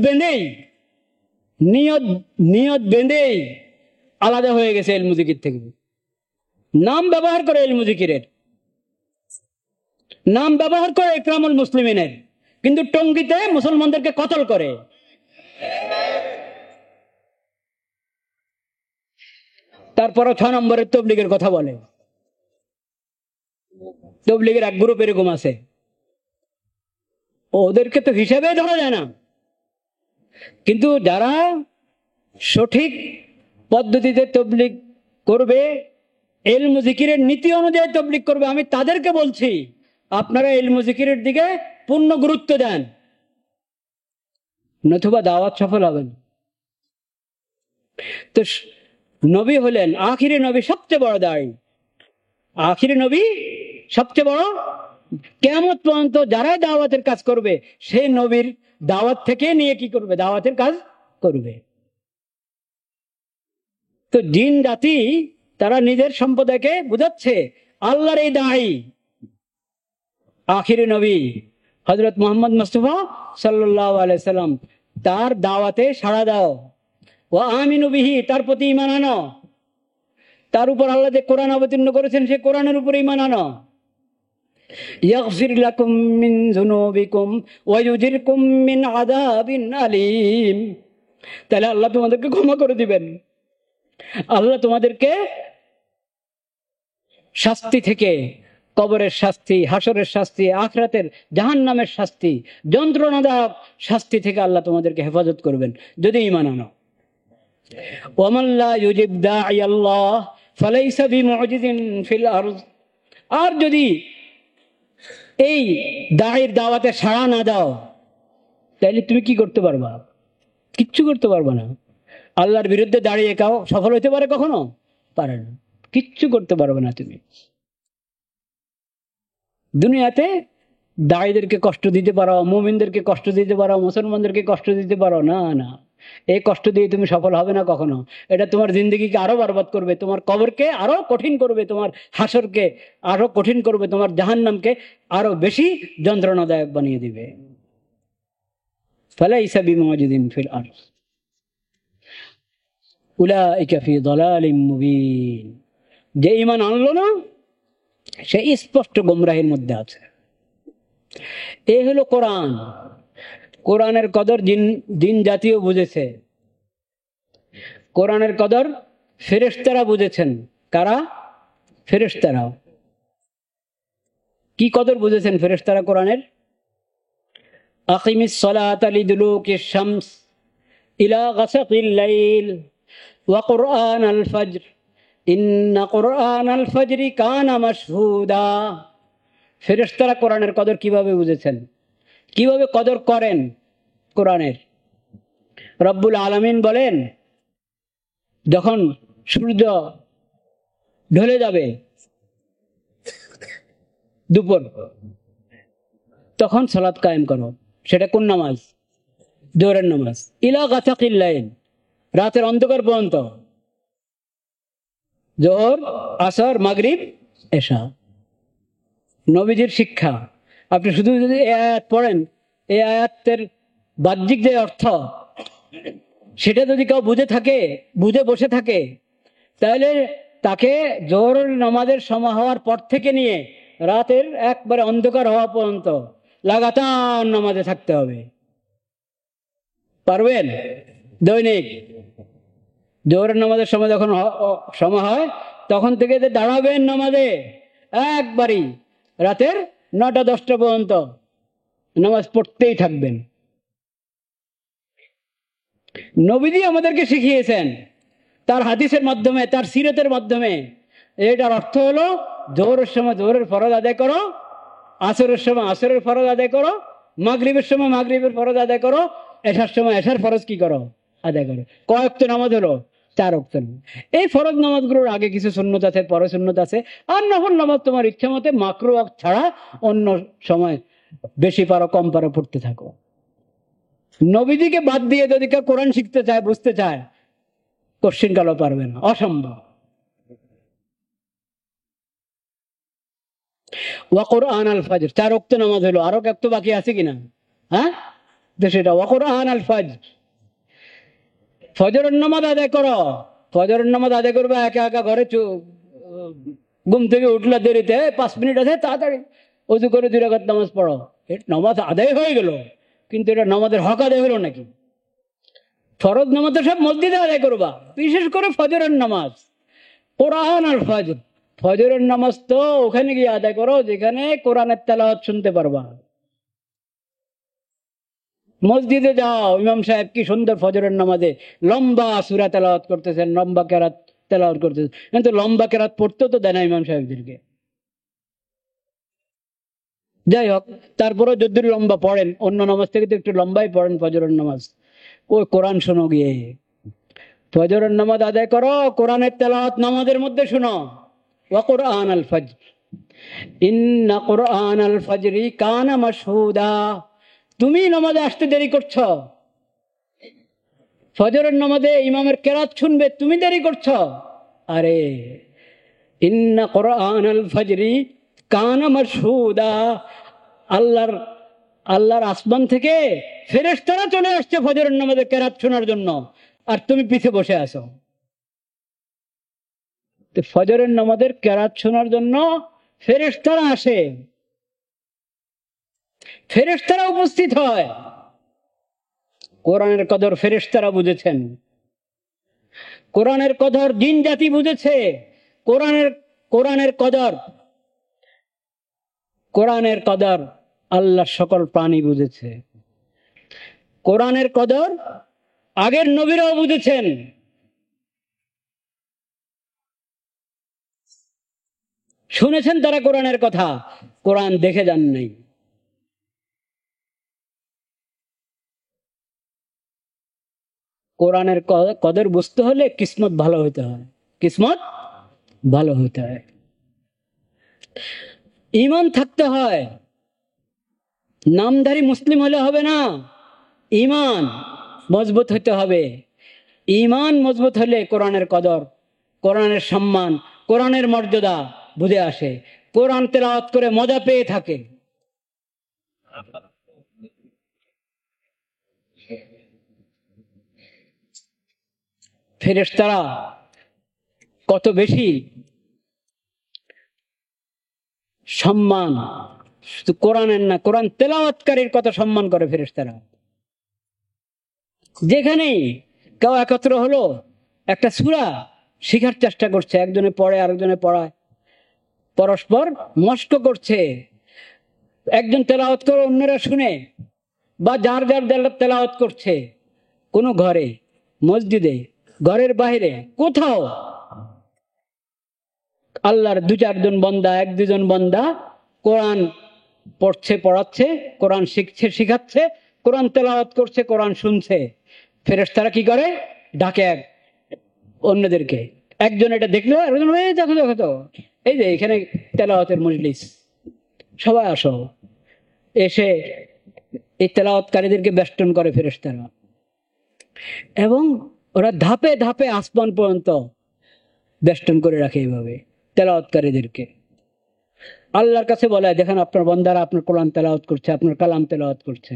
বেঁধেই আলাদা হয়ে গেছে ইলম ও জিকির থেকে, নাম ব্যবহার করে ইলম ও জিকিরের, নাম ব্যবহার করে ইকরামুল মুসলিমিনের, কিন্তু টঙ্গিতে মুসলমানদেরকে কতল করে। তারপরও 6 নম্বরের তবলিগের কথা বলে। তবলিগের এক গ্রুপ এরকম আছে, ওদেরকে তো হিসাবে ধরা যায় না, কিন্তু যারা সঠিক পদ্ধতিতে তবলিগ করবে, ইলম জিকিরের নীতি অনুযায়ী তবলিগ করবে, আমি তাদেরকে বলছি আপনারা ইলম জিকিরের দিকে পূর্ণ গুরুত্ব দেন, নতুবা দাওয়াত সফল হবে না। তো নবী হলেন আখিরি নবী, সবচেয়ে বড় দায়ী। আখিরি নবী সবচেয়ে বড়। কিয়ামত পর্যন্ত যারাই দাওয়াতের কাজ করবে, সেই নবীর দাওয়াত থেকে নিয়ে কি করবে? দাওয়াতের কাজ করবে। তো জিন জাতি তারা নিজের সম্প্রদায়কে বুঝাচ্ছে আল্লাহর এই দায়ী আখিরি নবী হযরত মুহাম্মদ মুস্তাফা সাল্লাল্লাহু আলাইহি সাল্লাম, তার দাওয়াতে সাড়া দাও, ওয়া আমিনু বিহি, তার প্রতি ঈমান আনো, তার উপর আল্লাহ যে কোরআন অবতীর্ণ করেছেন সেই কোরআনের উপর ঈমান আনো। ইয়াগফির লাকুম মিন যুনুবিকুম ওয়া ইউজিরকুম মিন আযাবিন আলীম, তাহলে আল্লাহ তোমাদেরকে ক্ষমা করে দিবেন, আল্লাহ তোমাদেরকে শাস্তি থেকে, কবরের শাস্তি, হাসরের শাস্তি, আখিরাতের জাহান্নামের শাস্তি, যন্ত্রণাদায়ক শাস্তি থেকে আল্লাহ তোমাদেরকে হেফাজত করবেন যদি ঈমান আনো। ওয়ামান লা ইউজিব দাঈ আল্লাহ ফালাইসা বিমুজিজিন ফিল আরদ, আর যদি এই দায়ের দাওয়াতে সাড়া না দাও, তাহলে তুমি কি করতে পারবা? কিচ্ছু করতে পারবা না। আল্লাহর বিরুদ্ধে দাঁড়িয়ে কাও সফল হতে পারে? কখনো পারে না, কিচ্ছু করতে পারবে না তুমি। দুনিয়াতে দায়ীদেরকে কষ্ট দিতে পারো, মুমিনদেরকে কষ্ট দিতে পারো, মুসলমানদেরকে কষ্ট দিতে পারো, না না, এই কষ্ট দিয়ে তুমি সফল হবে না কখনো। এটা তোমার জিন্দগিকে আরো বরবাদ করবে, তোমার কবরকে আরো কঠিন করবে, তোমার হাসরকে আরো কঠিন করবে, তোমার জাহান্নামকে আরো বেশি যন্ত্রণাদায়ক বানিয়ে দিবে। ফালাইসা বিমুজিদিন ফিল আরদ উলাইকা ফি দালালিম মুবিন, যে ঈমান আনলো না সে স্পষ্ট গোমরাহির মধ্যে আছে। এই হলো কোরআন। কোরআনের কদর জিন জাতীয় বুঝেছে, কোরআনের কদর ফেরেশতারা বুঝেছেন। কারা? ফেরেশতারা। কি কদর বুঝেছেন ফেরেশতারা কোরআনের? আকিমিস সালাতা লিদুলুকিশ শামস ইলা গাসাকিল লাইল ওয়া কুরআনাল ফজর ইন্না কুরআনাল ফজরি কানা মাশহুদা। ফেরেশতারা কোরআনের কদর কিভাবে বুঝেছেন, কিভাবে কদর করেন কোরআনের? রব্বুল আলামিন বলেন, যখন সূর্য ঢলে যাবে দুপুর, তখন সালাত কায়েম করো। সেটা কোন নামাজ? জোহরের নামাজ। ইলা গাসাকিল লাইল, রাতের অন্ধকার পর্যন্ত, জোহর, আসর, মাগরিব, এশা। নবীজির শিক্ষা। আপনি শুধু যদি এই আয়াত পড়েন, এই আয়াতের বাহ্যিক যে অর্থ সেটা যদি কেউ বুঝে বসে থাকে, তাহলে তাকে জোহরের নামাজের সময় হওয়ার পর থেকে নিয়ে রাতের একবারে অন্ধকার হওয়া পর্যন্ত লাগাতার নামাজে থাকতে হবে। পারবেন? দৈনিক জোহরের নামাজের সময় যখন সময় হয়, তখন থেকে যে দাঁড়াবেন নামাজে, একবারই রাতের 9টা-10টা পর্যন্ত নামাজ পড়তেই থাকবেন। নবীজি আমাদেরকে শিখিয়েছেন তার হাদিসের মাধ্যমে, তার সিরতের মাধ্যমে। এটার অর্থ হলো জোহরের সময় জোহরের ফরজ আদায় করো, আসরের সময় আসরের ফরজ আদায় করো, মাগরিবের সময় মাগরিবের ফরজ আদায় করো, এশার সময় এশার ফরজ কি করো? আদায় করো। কয় ওয়াক্ত নামাজ হলো? 4 ওয়াক্ত। এই ফরজ নামাজগুলোর আগে কিছু সুন্নত আছে, পরে সুন্নত আছে। আর নফল নামাজ তোমার ইচ্ছা মতে মাকরু ওয়াক্ত ছাড়া অন্য সময় বেশি পারো কম পারো পড়তে থাকো। নবীজিকে বাদ দিয়ে যদি কেউ কোরআন শিখতে চায়, বুঝতে চায়, কোশ্চিন কালও পারবে না, অসম্ভব। ওয়া কুরআনাল ফজর, 4 ওয়াক্ত নামাজ হলো, আরো এক তো বাকি আছে কিনা? হ্যাঁ, তো সেটা ওয়া কুরআনাল ফজর, ফজরের নামাজ আদায় করো। ফজরের নামাজ আদায় করবে একা একা ঘরে, ঘুম থেকে উঠলে দেরিতে, 5 মিনিট আছে, তাড়াতাড়ি অজু করে 2 রাকাত নামাজ পড়ো, নামাজ আদায় হয়ে গেল, কিন্তু এটা নামাজের হক আদায় হলো নাকি? ফরজ নামাজ তো সব মসজিদে আদায় করবা, বিশেষ করে ফজরের নামাজ, কোরআন আর ফজর। ফজরের নামাজ তো ওখানে গিয়ে আদায় করো যেখানে কোরআনের তেলাওয়াত শুনতে পারবা। মসজিদে যাও, ইমাম সাহেব কি সুন্দর ফজরের নামাজে লম্বা সূরা তেলাওয়াত করতেছেন, লম্বা কেরাত তেলাওয়াত করতেছেন, কিন্তু লম্বা কেরাত পড়তেও তো দেয় না ইমাম সাহেবদেরকে। যাই হোক, তারপরে যদি লম্বা পড়েন, অন্য নামাজ থেকে তো একটু লম্বাই পড়েন ফজরের নামাজ, ওই কোরআন শোনো গিয়ে। ফজরের নামাজ আদায় করো, কোরআনের তেলাওয়াত নামাজের মধ্যে শোনো। ওয়া কুরআন আল ফজর ইন্না কুরআন আল ফজরি কানা মাশহুদা। তুমি নামাজে আসতে দেরি করছো, ফজরের নামাজে ইমামের কেরাত শুনবে, তুমি দেরি করছো। আরে ইন্না কুরআন আল ফজরি কানা মাশহুদা, আল্লাহর আসমান থেকে ফেরেশতারা চলে আসছে ফজরের নামাজে কেরাত শোনার জন্য, আর তুমি পিছে বসে আছো। তো ফজরের নামাজের কেরাত শোনার জন্য ফেরেশতারা আসে, ফেরেশতারা উপস্থিত হয়। কোরআনের কদর ফেরেশতারা বুঝেছেন, কোরআনের কদর জিন জাতি বুঝেছে, কোরআনের কদর আল্লাহর সকল প্রাণী বুঝেছে। কোরআনের কদর আগের নবীরাও বুঝেছেন। শুনেছেন তারা কোরআনের কথা, কোরআন দেখে যান নাই। কোরআনের কদর বুঝতে হলে কিসমত ভালো হতে হয়, কিসমত ভালো হতে হয়, ঈমান থাকতে হয়। নামধারী মুসলিম হলে হবে না, ঈমান মজবুত হতে হবে। ঈমান মজবুত হলে কোরআনের কদর, কোরআনের সম্মান, কোরআনের মর্যাদা বুঝে আসে, কোরআন তেলাওয়াত করে মজা পেয়ে থাকে। ফেরেশতারা কত বেশি সম্মান, শুধু কোরআনের না, কোরআন তেলাওয়াতকারীর কত সম্মান করে ফেরেশতারা। যেখানেই কেউ একত্র হলো, একটা সূরা শিখার চেষ্টা করছে, একজনে পড়ে আরেকজনে পড়ায়, পরস্পর মস্ক করছে, একজন তেলাওয়াত করে অন্যরা শুনে, বা যার যার তেলাওয়াত করছে, কোনো ঘরে, মসজিদে, ঘরের বাইরে, কোথাও আল্লাহর 2-4 জন বান্দা, 1-2 জন বান্দা কোরআন পড়ছে, পড়াচ্ছে, কোরআন শিখছে, শিখাচ্ছে, কোরআন তেলাওয়াত করছে, কোরআন শুনছে, ফেরেশতারা কি করে? ডাকে অন্যদেরকে। একজন এটা দেখলো, আরেকজন দেখো দেখো তো, এই যে এখানে তেলাওয়াতের মজলিস, সবাই আসো। এসে এই তেলাওয়াতকারীদেরকে বেষ্টন করে ফেরেশতারা, এবং ওরা ধাপে ধাপে আসমান পর্যন্ত বেষ্টন করে রাখে এইভাবে তেলাওয়াতকারীদেরকে। আল্লাহর কাছে বলে, দেখেন আপনার বান্দারা আপনার কোরআন তেলাওয়াত করছে, আপনার কালাম তেলাওয়াত করছে।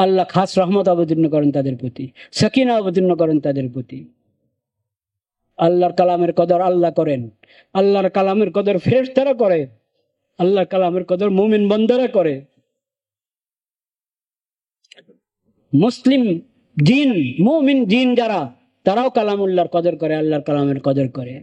আল্লাহ খাস রহমত অবতীর্ণ করেন তাদের প্রতি, সাকিনা অবতীর্ণ করেন তাদের প্রতি। আল্লাহর কালামের কদর আল্লাহ করেন, আল্লাহর কালামের কদর ফেরেশতারা করে, আল্লাহর কালামের কদর মুমিন বান্দারা করে। মুসলিম জিন, মুমিন জিন যারা, তারাও কালামুল্লাহর কদর করে, আল্লাহর কালামের কদর করে।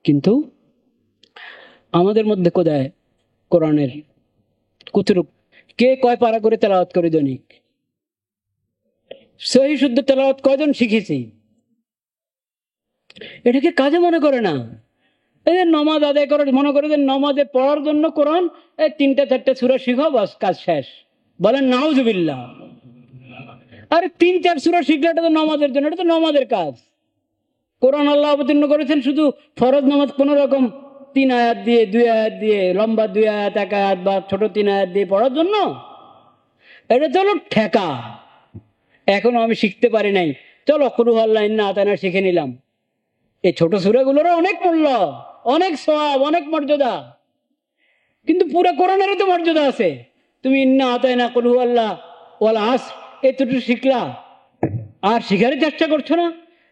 কিন্তু আমাদের মধ্যে কোথায় কোরআনের কতটুক, কে কয় পারা করে তেলাওয়াত করে দৈনিক? সহি শুদ্ধ তেলাওয়াত কয়জন শিখেছি? এটাকে কাজে মনে করে না। এই যে নমাজ আদায় করে মনে করে যে নমাজে পড়ার জন্য কোরআন, এই 3-4টা সূরা শিখো, বাস কাজ শেষ। বলেন নাউজুবিল্লাহ। আরে 3-4 সূরা শিখলে এটা তো নমাজের জন্য, এটা তো নমাজের কাজ। কোরআন আল্লাহ অবতীর্ণ করেছেন শুধু ফরজ নামাজ কোন রকম 3 আয়াত দিয়ে, 2 আয়াত দিয়ে, লম্বা 2 আয়াত, 1 আয়াত বা ছোট 3 আয়াত দিয়ে পড়ার জন্য। এটা তো হলো ঠেকা। এখনো আমি শিখতে পারি নাই, চলো কুল আল্লাহ ইন্না আতানা শিখে নিলাম। এই ছোট সূরাগুলোরও অনেক মূল্য, অনেক সওয়াব, অনেক মর্যাদা, কিন্তু পুরো কোরআনেরও তো মর্যাদা আছে। তুমি ইন্না আতায় না কুল হুয়াল্লাহ ওয়াল আসর এতটুকু শিখলা, আর শিখারই চেষ্টা করছো না।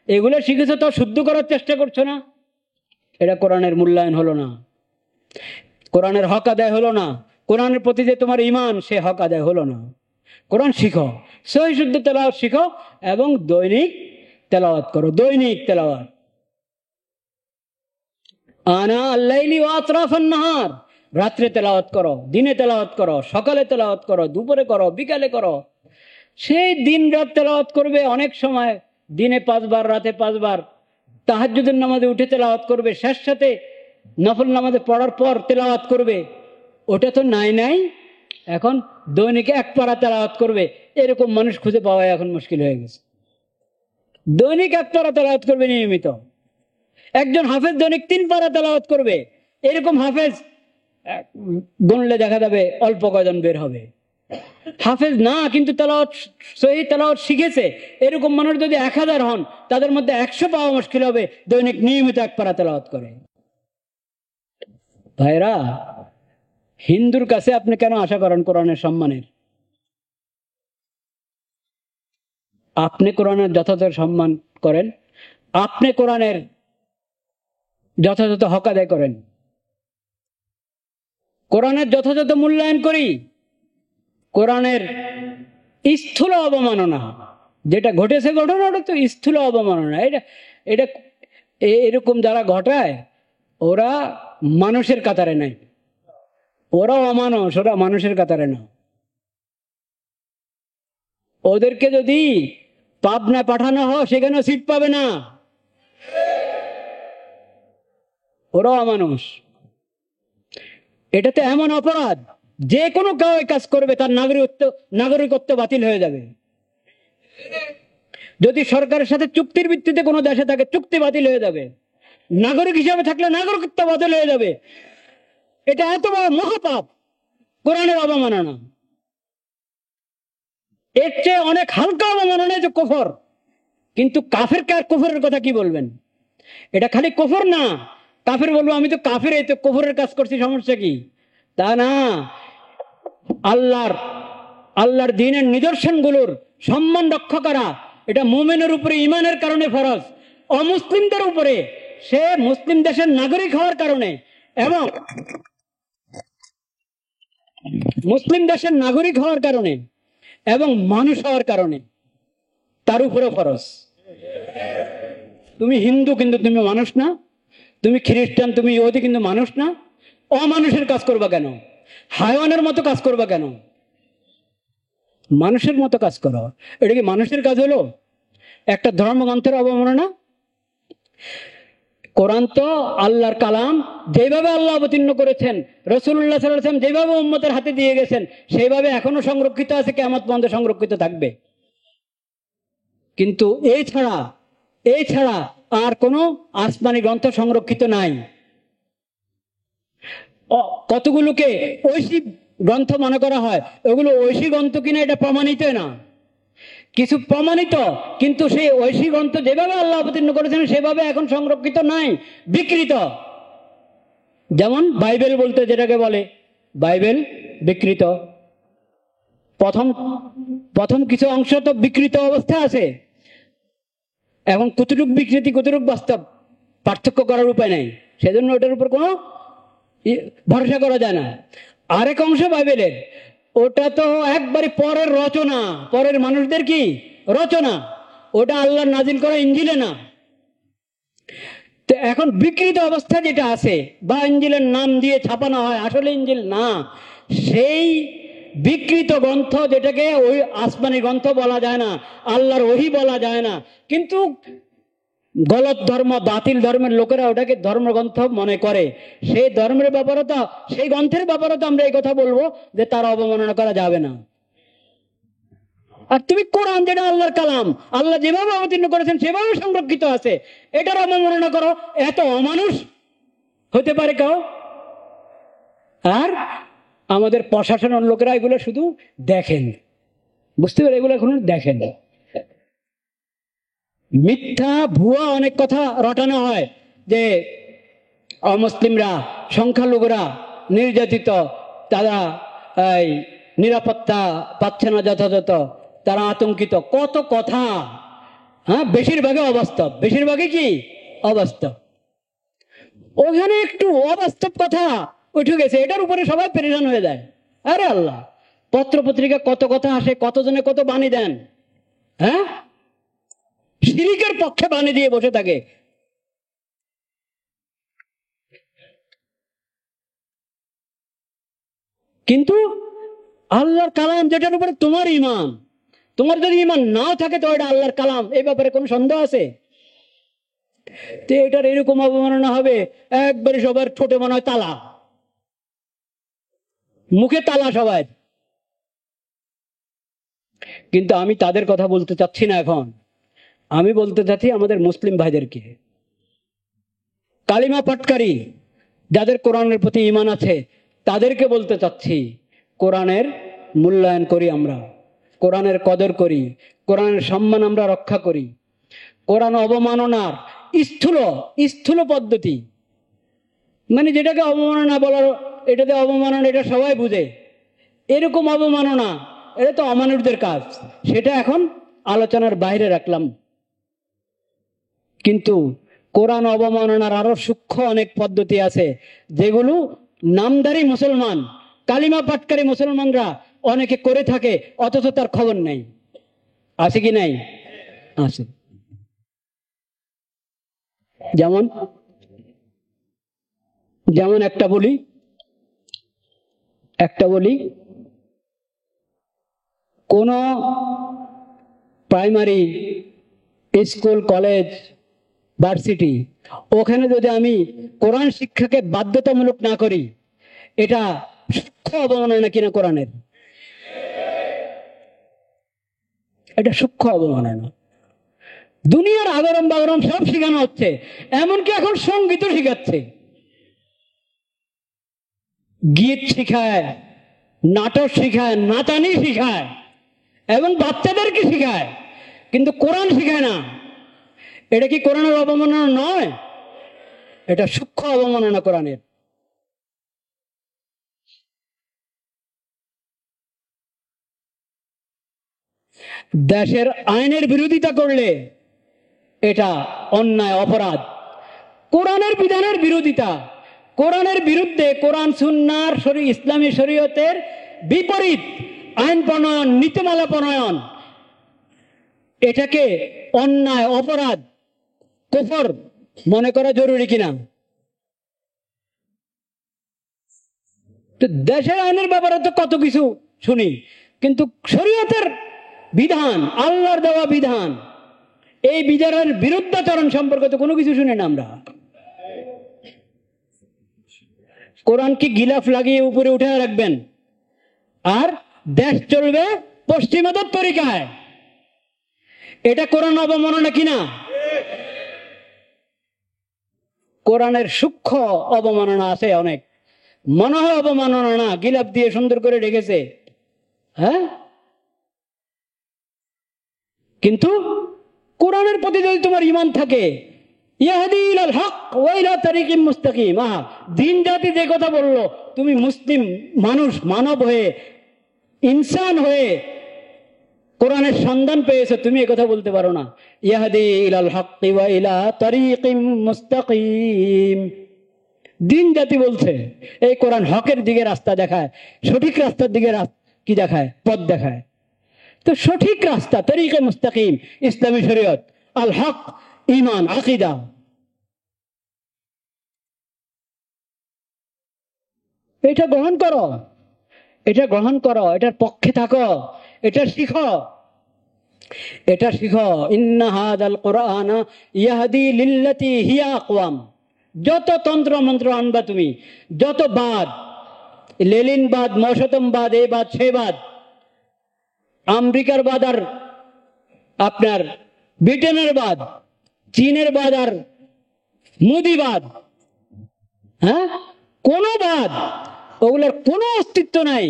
এগুলো শিখেছো তো শুদ্ধ করার চেষ্টা করছো না। এটা কোরআনের মূল্যায়ন হলো না, কোরআনের হক আদায় হলো না, কোরআনের প্রতি যে তোমার ঈমান সে হক আদায় হলো না। কোরআন শিখো, সহি শুদ্ধ তেলাওয়াত শিখো এবং দৈনিক তেলাওয়াত করো, দৈনিক তেলাওয়াত। আনা আল্লাইলি ওয়া আতরাফান নাহার, রাত্রে তেলাওয়াত করো, দিনে তেলাওয়াত করো, সকালে তেলাওয়াত করো, দুপুরে করো, বিকালে করো। সেই দিন রাত তেলাওয়াত করবে। অনেক সময় দিনে 5 বার, রাতে 5 বার, তাহাজ্জুদের নামাজে উঠে তেলাওয়াত করবে, শেষ সাথে নফল নামাজে পড়ার পর তেলাওয়াত করবে। ওটা তো নাই। এখন দৈনিক 1 পারা তেলাওয়াত করবে, এরকম মানুষ খুঁজে পাওয়া এখন মুশকিল হয়ে গেছে। দৈনিক 1 পারা তেলাওয়াত করবে নিয়মিত। একজন হাফেজ দৈনিক 3 পারা তেলাওয়াত করবে, এরকম হাফেজ গুনলে দেখা যাবে অল্প কয়জন বের হবে। হাফেজ না কিন্তু তেলাওয়াত, সহি তেলাওয়াত শিখেছে, এরকম মানুষ যদি 1000 হন, তাদের মধ্যে 100 পাওয়া মুশকিল হবে দৈনিক নিয়মিত 1 পারা তেলাওয়াত করে। ভাইরা, হিন্দুর কাছে আপনি কেন আশা করেন কোরআনের সম্মানের? আপনি কোরআনের যথাযথ সম্মান করেন, আপনি কোরআনের যথাযথ হক আদায় করেন, কোরআনের যথাযথ মূল্যায়ন করি। কোরআনের স্থূল অবমাননা যেটা ঘটেছে, ঘটনাটা তো স্থূল অবমাননা। এটা এরকম যারা ঘটায় ওরা মানুষের কাতারে নাই, ওরা অমানুষ, ওরা মানুষের কাতারে না। ওদেরকে যদি পাবনায় পাঠানো হয় সেখানে সিট পাবে না, ওরা অমানুষ। এটাতে এমন অপরাধ, যে কোনো কেউ কাজ করবে তার নাগরিকত্ব বাতিল হয়ে যাবে। যদি সরকারের সাথে চুক্তির ভিত্তিতে কোনো দেশে থাকে, চুক্তি বাতিল হয়ে যাবে। নাগরিক হিসাবে থাকলে নাগরিকত্ব বাতিল হয়ে যাবে। এটা এত বড় মহাপাপ, কোরআনের অবমাননা। এর চেয়ে অনেক হালকা অবমাননা যে কুফর। কিন্তু কাফেরকে আর কুফরের কথা কি বলবেন? এটা খালি কুফর না, কাফের বলবো আমি তো কাফের, এই তো কুফরের কাজ করছি, সমস্যা কি? তা না, আল্লাহর দ্বীনের নিদর্শনগুলোর সম্মান রক্ষা করা এটা মুমিনের উপরে ঈমানের কারণে ফরজ। অমুসলিমদের উপরে, সে মুসলিম দেশের নাগরিক হওয়ার কারণে এবং মুসলিম দেশের নাগরিক হওয়ার কারণে এবং মানুষ হওয়ার কারণে তার উপরে ফরজ। তুমি হিন্দু কিন্তু তুমি মানুষ না, তুমি খ্রিস্টান, তুমি ইহুদি কিন্তু মানুষ না। অমানুষের কাজ করবা কেন? হায়ওয়ানের মতো কাজ করবা কেন? মানুষের মতো কাজ করো। এটা কি মানুষের কাজ হলো? একটা ধর্মগ্রন্থের অবমাননা। কোরআন তো আল্লাহর কালাম, যেভাবে আল্লাহ অবতীর্ণ করেছেন, রাসূলুল্লাহ সাল্লাল্লাহু আলাইহি ওয়াসাল্লাম যেভাবে উম্মতের হাতে দিয়ে গেছেন, সেইভাবে এখনো সংরক্ষিত আছে, কিয়ামত পর্যন্ত সংরক্ষিত থাকবে। কিন্তু এই ছাড়া আর কোনো আসমানি গ্রন্থ সংরক্ষিত নাই। কতগুলোকে ঐশী গ্রন্থ মনে করা হয়, ওগুলো ঐশী গ্রন্থ কিনা এটা প্রমাণিত না। কিছু প্রমাণিত, কিন্তু সেই ঐশী গ্রন্থ যেভাবে আল্লাহ অবতীর্ণ করেছেন সেভাবে এখন সংরক্ষিত নাই, বিকৃত। যেমন বাইবেল বলতে যেটাকে বলে, বাইবেল বিকৃত। প্রথম কিছু অংশ তো বিকৃত অবস্থা আছে। এখন কতটুক বিকৃতি কতটুক বাস্তব পার্থক্য করার উপায় নাই, সেজন্য ওটার উপর কোনো ভরসা করা যায় না। আরেক অংশ বাইবেলের, ওটা তো একবারে পরের রচনা, পরের মানুষদের কি রচনা, ওটা আল্লাহর নাজিল করা ইঞ্জিলে না। তো এখন বিকৃত অবস্থা যেটা আছে, বা ইঞ্জিলের নাম দিয়ে ছাপানো হয়, আসলে ইঞ্জিল না, সেই বিকৃত গ্রন্থ যেটাকে ওই আসমানি গ্রন্থ বলা যায় না, আল্লাহর ওহী বলা যায় না, কিন্তু গলত ধর্ম, বাতিল ধর্মের লোকেরা ওটাকে ধর্মগ্রন্থ মনে করে। সেই ধর্মের ব্যাপারে তো, সেই গ্রন্থের ব্যাপারে তো আমরা এই কথা বলবো যে তার অবমাননা করা যাবে না। আর তুমি কোরআন যেটা আল্লাহর কালাম, আল্লাহ যেভাবে অবতীর্ণ করেছেন সেভাবে সংরক্ষিত আছে, এটার অবমাননা করো। এত অমানুষ হতে পারে কেউ? আর আমাদের প্রশাসনের লোকেরা এগুলো শুধু দেখেন, বুঝতে পারে, এগুলো এখন দেখেন। মিথ্যা ভুয়া অনেক কথা রটানো হয় যে অমুসলিমরা, সংখ্যালঘুরা নির্যাতিত, তারা নিরাপত্তা পাচ্ছে না যথাযথ, তারা আতঙ্কিত, কত কথা। হ্যাঁ, বেশিরভাগই অবাস্তব। বেশিরভাগই কি অবাস্তব। ওখানে একটু অবাস্তব কথা উঠে গেছে, এটার উপরে সবাই পেরেশান হয়ে যায়। আরে আল্লাহ, পত্র পত্রিকা কত কথা আসে, কতজনে কত বাণী দেন। হ্যাঁ, শিরিকের পক্ষে বাণী দিয়ে বসে থাকে। কিন্তু আল্লাহর কালাম, যেটার উপরে তোমার ঈমান, তোমার যদি ঈমান নাও থাকে তো এটা আল্লাহর কালাম, এই ব্যাপারে কোনো সন্দেহ আছে? তো এটার এরকম অবমাননা হবে, একবারে সবার ঠোঁটে মনে হয় তালা, মুখে তালা সবাই। কিন্তু আমি তাদের কথা বলতে চাচ্ছি না এখন। আমি বলতে চাচ্ছি আমাদের মুসলিম ভাইদেরকে, কালিমা পাটকারী যাদের কোরআনের প্রতি ঈমান আছে, তাদেরকে বলতে চাচ্ছি, কোরআনের মূল্যায়ন করি আমরা, কোরআনের কদর করি, কোরআনের সম্মান আমরা রক্ষা করি। কোরআন অবমাননার স্থূল স্থূল পদ্ধতি, মানে যেটাকে অবমাননা বলার, এটাতে অবমাননা, এটা সবাই বুঝে। এরকম অবমাননা, এটা তো অমানুষদের কাজ, সেটা এখন আলোচনার বাইরে রাখলাম। কিন্তু কোরআন অবমাননার আরো সূক্ষ্ম অনেক পদ্ধতি আছে, যেগুলো নামধারী মুসলমান, কালিমা পাটকারী মুসলমানরা অনেকে করে থাকে, অথচ তার খবর নেই। আছে কি নাই? আছে। যেমন যেমন একটা বলি, কোন প্রাইমারি স্কুল, কলেজ, ভার্সিটি, ওখানে যদি আমি কোরআন শিক্ষাকে বাধ্যতামূলক না করি, এটা সূক্ষ্ম অবমাননা কিনা কোরআনের? এটা সূক্ষ্ম অবমাননা। দুনিয়ার আদরম বাগরম সব শেখানো হচ্ছে, এমনকি এখন সঙ্গীতও শিখাচ্ছে, গীত শিখায়, নাটক শিখায়, নাচানি শিখায়, এবং বাচ্চাদেরকে শিখায়, কিন্তু কোরআন শিখায় না। এটা কি কোরআনের অবমাননা নয়? এটা সূক্ষ্ম অবমাননা কোরআনের। দেশের আইনের বিরোধিতা করলে এটা অন্যায়, অপরাধ। কোরআনের বিধানের বিরোধিতা, কোরআনের বিরুদ্ধে, কোরআন সুন্নাহর ইসলামী শরীয়তের বিপরীত আইন প্রণয়ন, নীতিমালা প্রণয়ন, এটাকে অন্যায়, অপরাধ, কুফর মনে করা জরুরি কিনা? তো দেশের আইনের ব্যাপারে তো কত কিছু শুনি, কিন্তু শরীয়তের বিধান, আল্লাহর দেওয়া বিধান, এই বিধানের বিরুদ্ধাচরণ সম্পর্কে তো কোনো কিছু শুনি না আমরা। কোরআনকে গিলাফ লাগিয়ে উপরে উঠে রাখবেন, আর দেশ চলবে পশ্চিমাদের তরিকায়, এটা কোরআন অবমাননা কিনা? কোরআনের সূক্ষ্ম অবমাননা আছে অনেক, মনে হয় অবমাননা না, গিলাফ দিয়ে সুন্দর করে রেখেছে। হ্যাঁ, কিন্তু কোরআনের প্রতি যদি তোমার ঈমান থাকে, ইয়াহদি ইলাল হক ওয়া ইলা তারিকিম মুস্তাকিম, দিন জাতি যে কথা বললো, তুমি মুসলিম মানুষ, মানব হয়ে, ইনসান হয়ে কোরআনের সন্ধান পেয়েছো, তুমি এ কথা বলতে পারো না? ইয়াহদি ইলাল হক ওয়া ইলা তারিকিম মুস্তাকিম, দিন জাতি বলছে এই কোরআন হকের দিকে রাস্তা দেখায়, সঠিক রাস্তার দিকে কি দেখায়? পথ দেখায়। তো সঠিক রাস্তা, তরিকে মুস্তাকিম, ইসলামী শরীয়ত, আল হক, ঈমান, আকীদা, এটা গ্রহণ করো, এটা গ্রহণ করো, এটার পক্ষে থাকো, এটা শিখো, এটা শিখো। ইন্না হাযাল কুরআনা ইয়াহদি লিল্লাতী হিয়া আকওয়াম। যত তন্ত্র মন্ত্র আনবা তুমি, যত বাদ, লেলিনবাদ, মৌসতমবাদ, এই বাদ সে বাদ, আমেরিকার বাদ আর আপনার ব্রিটেনের বাদ, চীনের বাদ আর মুদিবাদ, হ্যাঁ, কোন বাদ, ওগুলোর কোনো অস্তিত্ব নাই,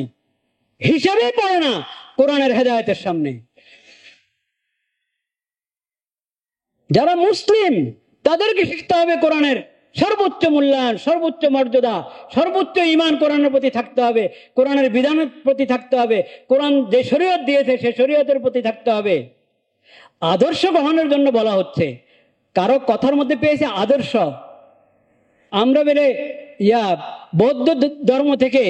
হিসাবে পড়ে না কোরআনের হেদায়েতের সামনে। যারা মুসলিম তাদেরকে শিখতে হবে কোরআনের সর্বোচ্চ মূল্যায়ন, সর্বোচ্চ মর্যাদা, সর্বোচ্চ ঈমান কোরআনের প্রতি থাকতে হবে, কোরআনের বিধানের প্রতি থাকতে হবে, কোরআন যে শরীয়ত দিয়েছে সে শরীয়তের প্রতি থাকতে হবে। আদর্শ গ্রহণের জন্য বলা হচ্ছে। কারো কথার মধ্যে পেয়েছে আদর্শ। আমরা বেড়ে বৌদ্ধ ধর্ম থেকে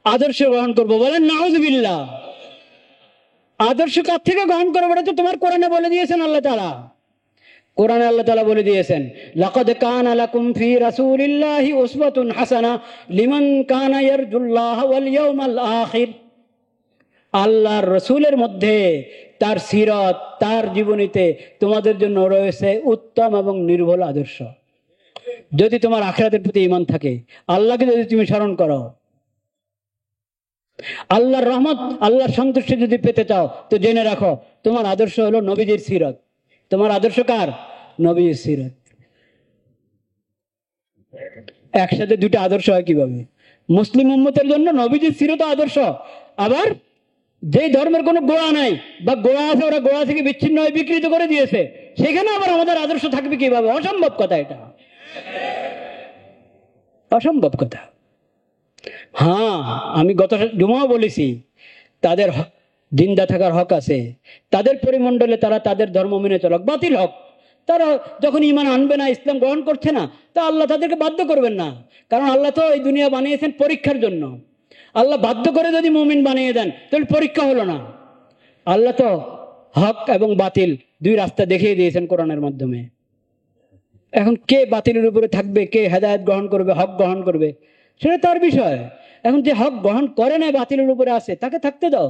আদর্শ গ্রহণ করবো, বলেন নাউযুবিল্লাহ। আদর্শ কার থেকে গ্রহণ করবো? এটা তো তোমার কোরআনে বলে দিয়েছেন আল্লাহ তাআলা। কোরআনে আল্লাহ তাআলা বলে দিয়েছেন, লাকাদ কানা লাকুম ফি রাসূলিল্লাহি উসওয়াতুন হাসানাহ লিমান কানা ইয়ারজুল্লাহ ওয়াল ইয়াউমাল আখির। আল্লাহর রসুলের মধ্যে, তার সিরাত, তার জীবনীতে তোমাদের জন্য রয়েছে উত্তম এবং নির্ভুল আদর্শ। যদি তোমার আখিরাতের প্রতি ঈমান থাকে, আল্লাহকে যদি তুমি স্মরণ করো, আল্লাহর রহমত, আল্লাহর সন্তুষ্টি যদি পেতে চাও, তো জেনে রাখো তোমার আদর্শ হলো নবীজির সিরাত। তোমার আদর্শ কার? নবীর সিরাত। একসাথে দুটো আদর্শ হয় কিভাবে? মুসলিম উম্মতের জন্য নবীজির সিরাত আদর্শ, আবার যে ধর্মের কোনো গোড়া নাই বা গোড়া আছে ওরা গোড়া থেকে বিচ্ছিন্ন হয়ে বিকৃত করে দিয়েছে, সেখানে আবার আমাদের আদর্শ থাকবে কিভাবে? অসম্ভব কথা, এটা অসম্ভব কথা। আমি গত জুমাও বলেছি, তাদের জিন্দা থাকার হক আছে, তাদের পরিমণ্ডলে তারা তাদের ধর্ম মেনে চলক, বাতিল হক। তারা যখন ঈমান আনবে না, ইসলাম গ্রহণ করছে না, তা আল্লাহ তাদেরকে বাধ্য করবেন না। কারণ আল্লাহ তো এই দুনিয়া বানিয়েছেন পরীক্ষার জন্য। আল্লাহ বাধ্য করে যদি মুমিন বানিয়ে দেন, তাহলে পরীক্ষা হলো না। আল্লাহ তো হক এবং বাতিল দুই রাস্তা দেখিয়ে দিয়েছেন কোরআনের মাধ্যমে। এখন কে বাতিলের উপরে থাকবে, কে হেদায়েত গ্রহণ করবে, হক গ্রহণ করবে, সেটা তার বিষয়। এখন যে হক গ্রহণ করে না, বাতিলের উপরে আছে, তাকে থাকতে দাও।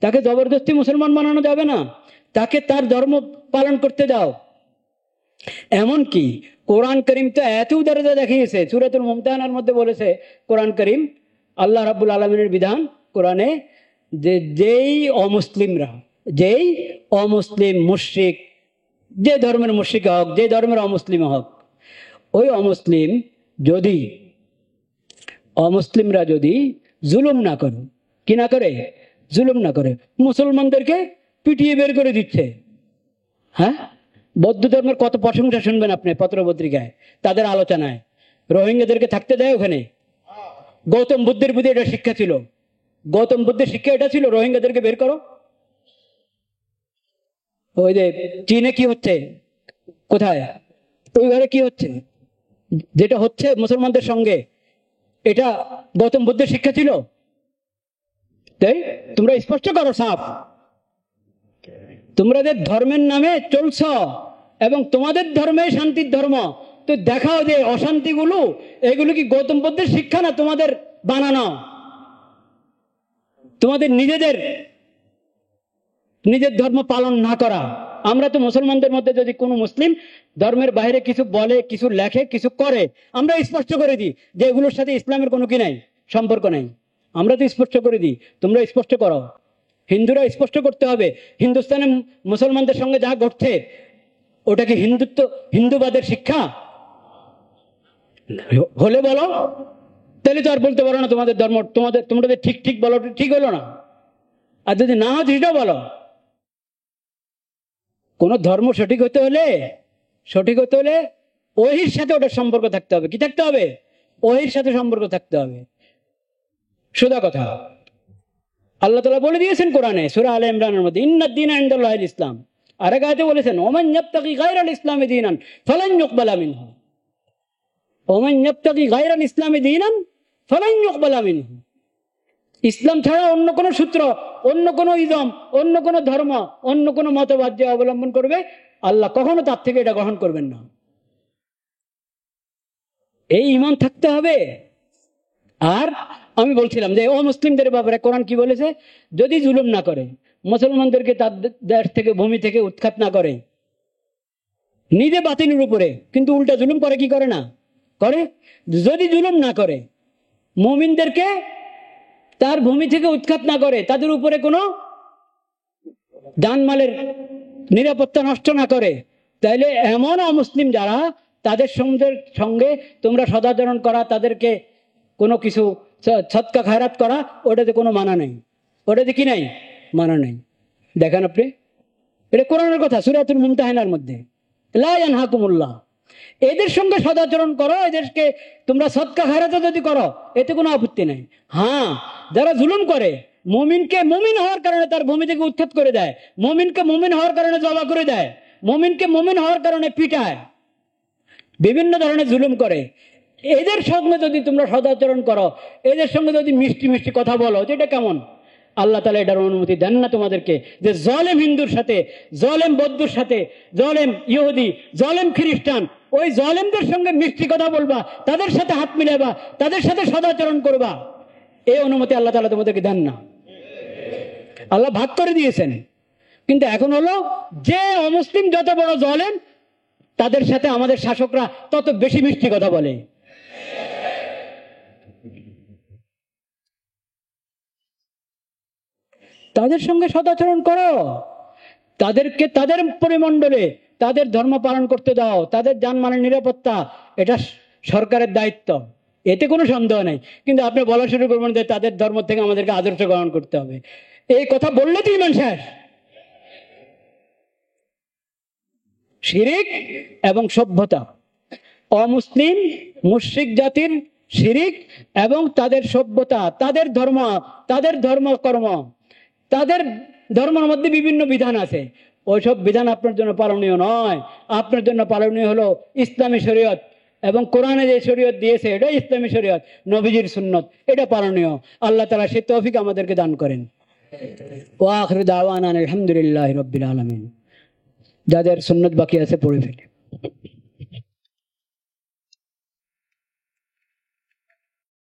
তাকে জবরদস্তি মুসলমান বানানো যাবে না, তাকে তার ধর্ম পালন করতে দাও। এমনকি কোরআন করিম তো এত উদারতা দেখিয়েছে, সূরাতুল মুমতাহানার মধ্যে বলেছে কোরআন করিম, আল্লাহ রাব্বুল আলামিনের বিধান কোরআনে, যে যেই অমুসলিম মুশরিক, যে ধর্মের মুশরিক হোক, যে ধর্মের অমুসলিম হোক, ওই অমুসলিমরা যদি জুলুম না করে, কি না করে? জুলুম না করে, মুসলমানদেরকে পিটিয়ে বের করে দিচ্ছে। বৌদ্ধ ধর্মের কত প্রশংসা শুনবেন আপনি পত্র পত্রিকায়, তাদের আলোচনায়। রোহিঙ্গাদেরকে থাকতে দেয় ওখানে। গৌতম বুদ্ধের প্রতি এটা শিক্ষা ছিল, গৌতম বুদ্ধের শিক্ষা এটা ছিল, রোহিঙ্গাদেরকে বের করো। ওই যে চীনে কি হচ্ছে, কোথায়, ওই ঘরে কি হচ্ছে, যেটা হচ্ছে মুসলমানদের সঙ্গে, এটা গৌতম বুদ্ধের শিক্ষা ছিল? তাই তোমরা স্পষ্ট করো, সাফ, তোমাদের ধর্মের নামে চলছ এবং তোমাদের ধর্মে শান্তির ধর্ম, তো দেখাও যে অশান্তিগুলো, এগুলো কি গৌতম বুদ্ধের শিক্ষা না তোমাদের বানানো, তোমাদের নিজের ধর্ম পালন না করা? আমরা তো মুসলমানদের মধ্যে যদি কোনো মুসলিম ধর্মের বাইরে কিছু বলে, কিছু লেখে, কিছু করে, আমরা স্পষ্ট করে দিই যে এগুলোর সাথে ইসলামের কোনো কি নাই, সম্পর্ক নাই। আমরা তো স্পষ্ট করে দিই, তোমরা স্পষ্ট করো। হিন্দুরা স্পষ্ট করতে হবে, হিন্দুস্তানে মুসলমানদের সঙ্গে যা ঘটছে ওটা কি হিন্দুবাদের শিক্ষা? হলে বলো, তাহলে তো আর বলতে পারো না তোমাদের ধর্ম, তোমাদের ঠিক বলো, ঠিক হলো না। আর যদি না হয় সেটাও বলো। কোন ধর্ম সঠিক হতে হলে ওহির সাথে ওটার সম্পর্ক থাকতে হবে। কি থাকতে হবে? ওহির সাথে সম্পর্ক থাকতে হবে। সোজা কথা। আল্লাহ তাআলা বলে দিয়েছেন কোরআনে সূরা আলে ইমরানের মধ্যে, ইন্নাদ দীনা ইনদাল্লাহিল ইসলাম। আর এক আয়াতে বলেছেন, ওমান ইয়াবতাগি গায়রাল ইসলামি দীনান ফালান ইউকবালা মিনহু। ওমান ইয়াবতাগি গায়রাল ইসলামি দীনান ফালান ইউকবালা মিনহু। ইসলাম ছাড়া অন্য কোন সূত্র, অন্য কোন ইজম, অন্য কোন ধর্ম, অন্য কোন মতবাদ যে অবলম্বন করবে, আল্লাহ কখনো তার থেকে এটা গ্রহণ করবেন না। এই ঈমান থাকতে হবে। আর আমি বলছিলাম যে মুসলিমদের ব্যাপারে কোরআন কি বলেছে, যদি জুলুম না করে, মুসলমানদেরকে তার দেশ থেকে, ভূমি থেকে উৎখাত না করে, নিজে বাতিলের উপরে কিন্তু উল্টা জুলুম করে, কি করে না করে? যদি জুলুম না করে, মুমিনদেরকে তার ভূমি থেকে উৎখাত না করে, তাদের উপরে কোনো জানমালের নিরাপত্তা নষ্ট না করে, তাইলে এমন অমুসলিম যারা, তাদের সঙ্গে তোমরা সদাচরণ করা, তাদেরকে কোনো কিছু সদকা খায়রাত করা, ওটাতে কোনো মানা নেই। ওটাতে কি নাই? মানা নেই। দেখেন আপনি, এটা কোরআনের কথা, সূরাতুল মুমতাহানার মধ্যে, লা ইয়ানহাকুমুল্লাহ। এদের সঙ্গে সদাচরণ করো, এদেরকে তোমরা সদকা খায়রাত যদি করো এতে কোনো আপত্তি নেই। হ্যাঁ, যারা জুলুম করে, মুমিনকে মুমিন হওয়ার কারণে তার ভূমি থেকে উচ্ছেদ করে দেয়, মুমিনকে মুমিন হওয়ার কারণে জবা করে দেয়, মুমিনকে মুমিন হওয়ার কারণে পিটায়, বিভিন্ন ধরনের জুলুম করে, এদের সঙ্গে যদি তোমরা সদাচরণ করো, এদের সঙ্গে যদি মিষ্টি মিষ্টি কথা বলো, যেটা কেমন? আল্লাহ তাআলা এটার অনুমতি দেন না তোমাদেরকে, যে জলেম হিন্দুর সাথে, জলেম বৌদ্ধর সাথে, জলেম ইহুদি, জলেম খ্রিস্টান, ওই জলেমদের সঙ্গে মিষ্টি কথা বলবা, তাদের সাথে হাত মিলাবা, তাদের সাথে সদাচরণ করবা, এই অনুমতি আল্লাহ তাআলা তোমাদেরকে দেন না। আল্লাহ ভাগ করে দিয়েছেন। কিন্তু এখন হলো যে অমুসলিম যত বড় জলেম, তাদের সাথে আমাদের শাসকরা তত বেশি মিষ্টি কথা বলে। তাদের সঙ্গে সদাচরণ করো, তাদেরকে তাদের পরিমণ্ডলে তাদের ধর্ম পালন করতে দাও, তাদের জানমালের নিরাপত্তা এটা সরকারের দায়িত্ব, এতে কোনো সন্দেহ নেই। কিন্তু আপনি বলা শুরু করবেন যে তাদের ধর্ম থেকে আমাদেরকে আদর্শ গ্রহণ করতে হবে, এই কথা বললে তো ঈমান শেষ। শিরিক এবং সভ্যতা, অমুসলিম মুশরিক জাতির শিরিক এবং তাদের সভ্যতা, তাদের ধর্ম, তাদের ধর্মকর্ম, তাদের ধর্মের মধ্যে বিভিন্ন বিধান আছে, ওইসব বিধান আপনার জন্য পালনীয় নয়। আপনার জন্য পালনীয় হলো ইসলামী শরীয়ত, এবং কোরআনে যে শরীয়ত দিয়েছে এটা ইসলামী শরীয়ত, নবীজির সুন্নত, এটা পালনীয়। আল্লাহ তাআলা সে তৌফিক আমাদেরকে দান করেন। ওয়া আখিরু দাওয়ানা আলহামদুলিল্লাহি রাব্বিল আলামিন। যাদের সুন্নত বাকি আছে পড়ে ফেলে।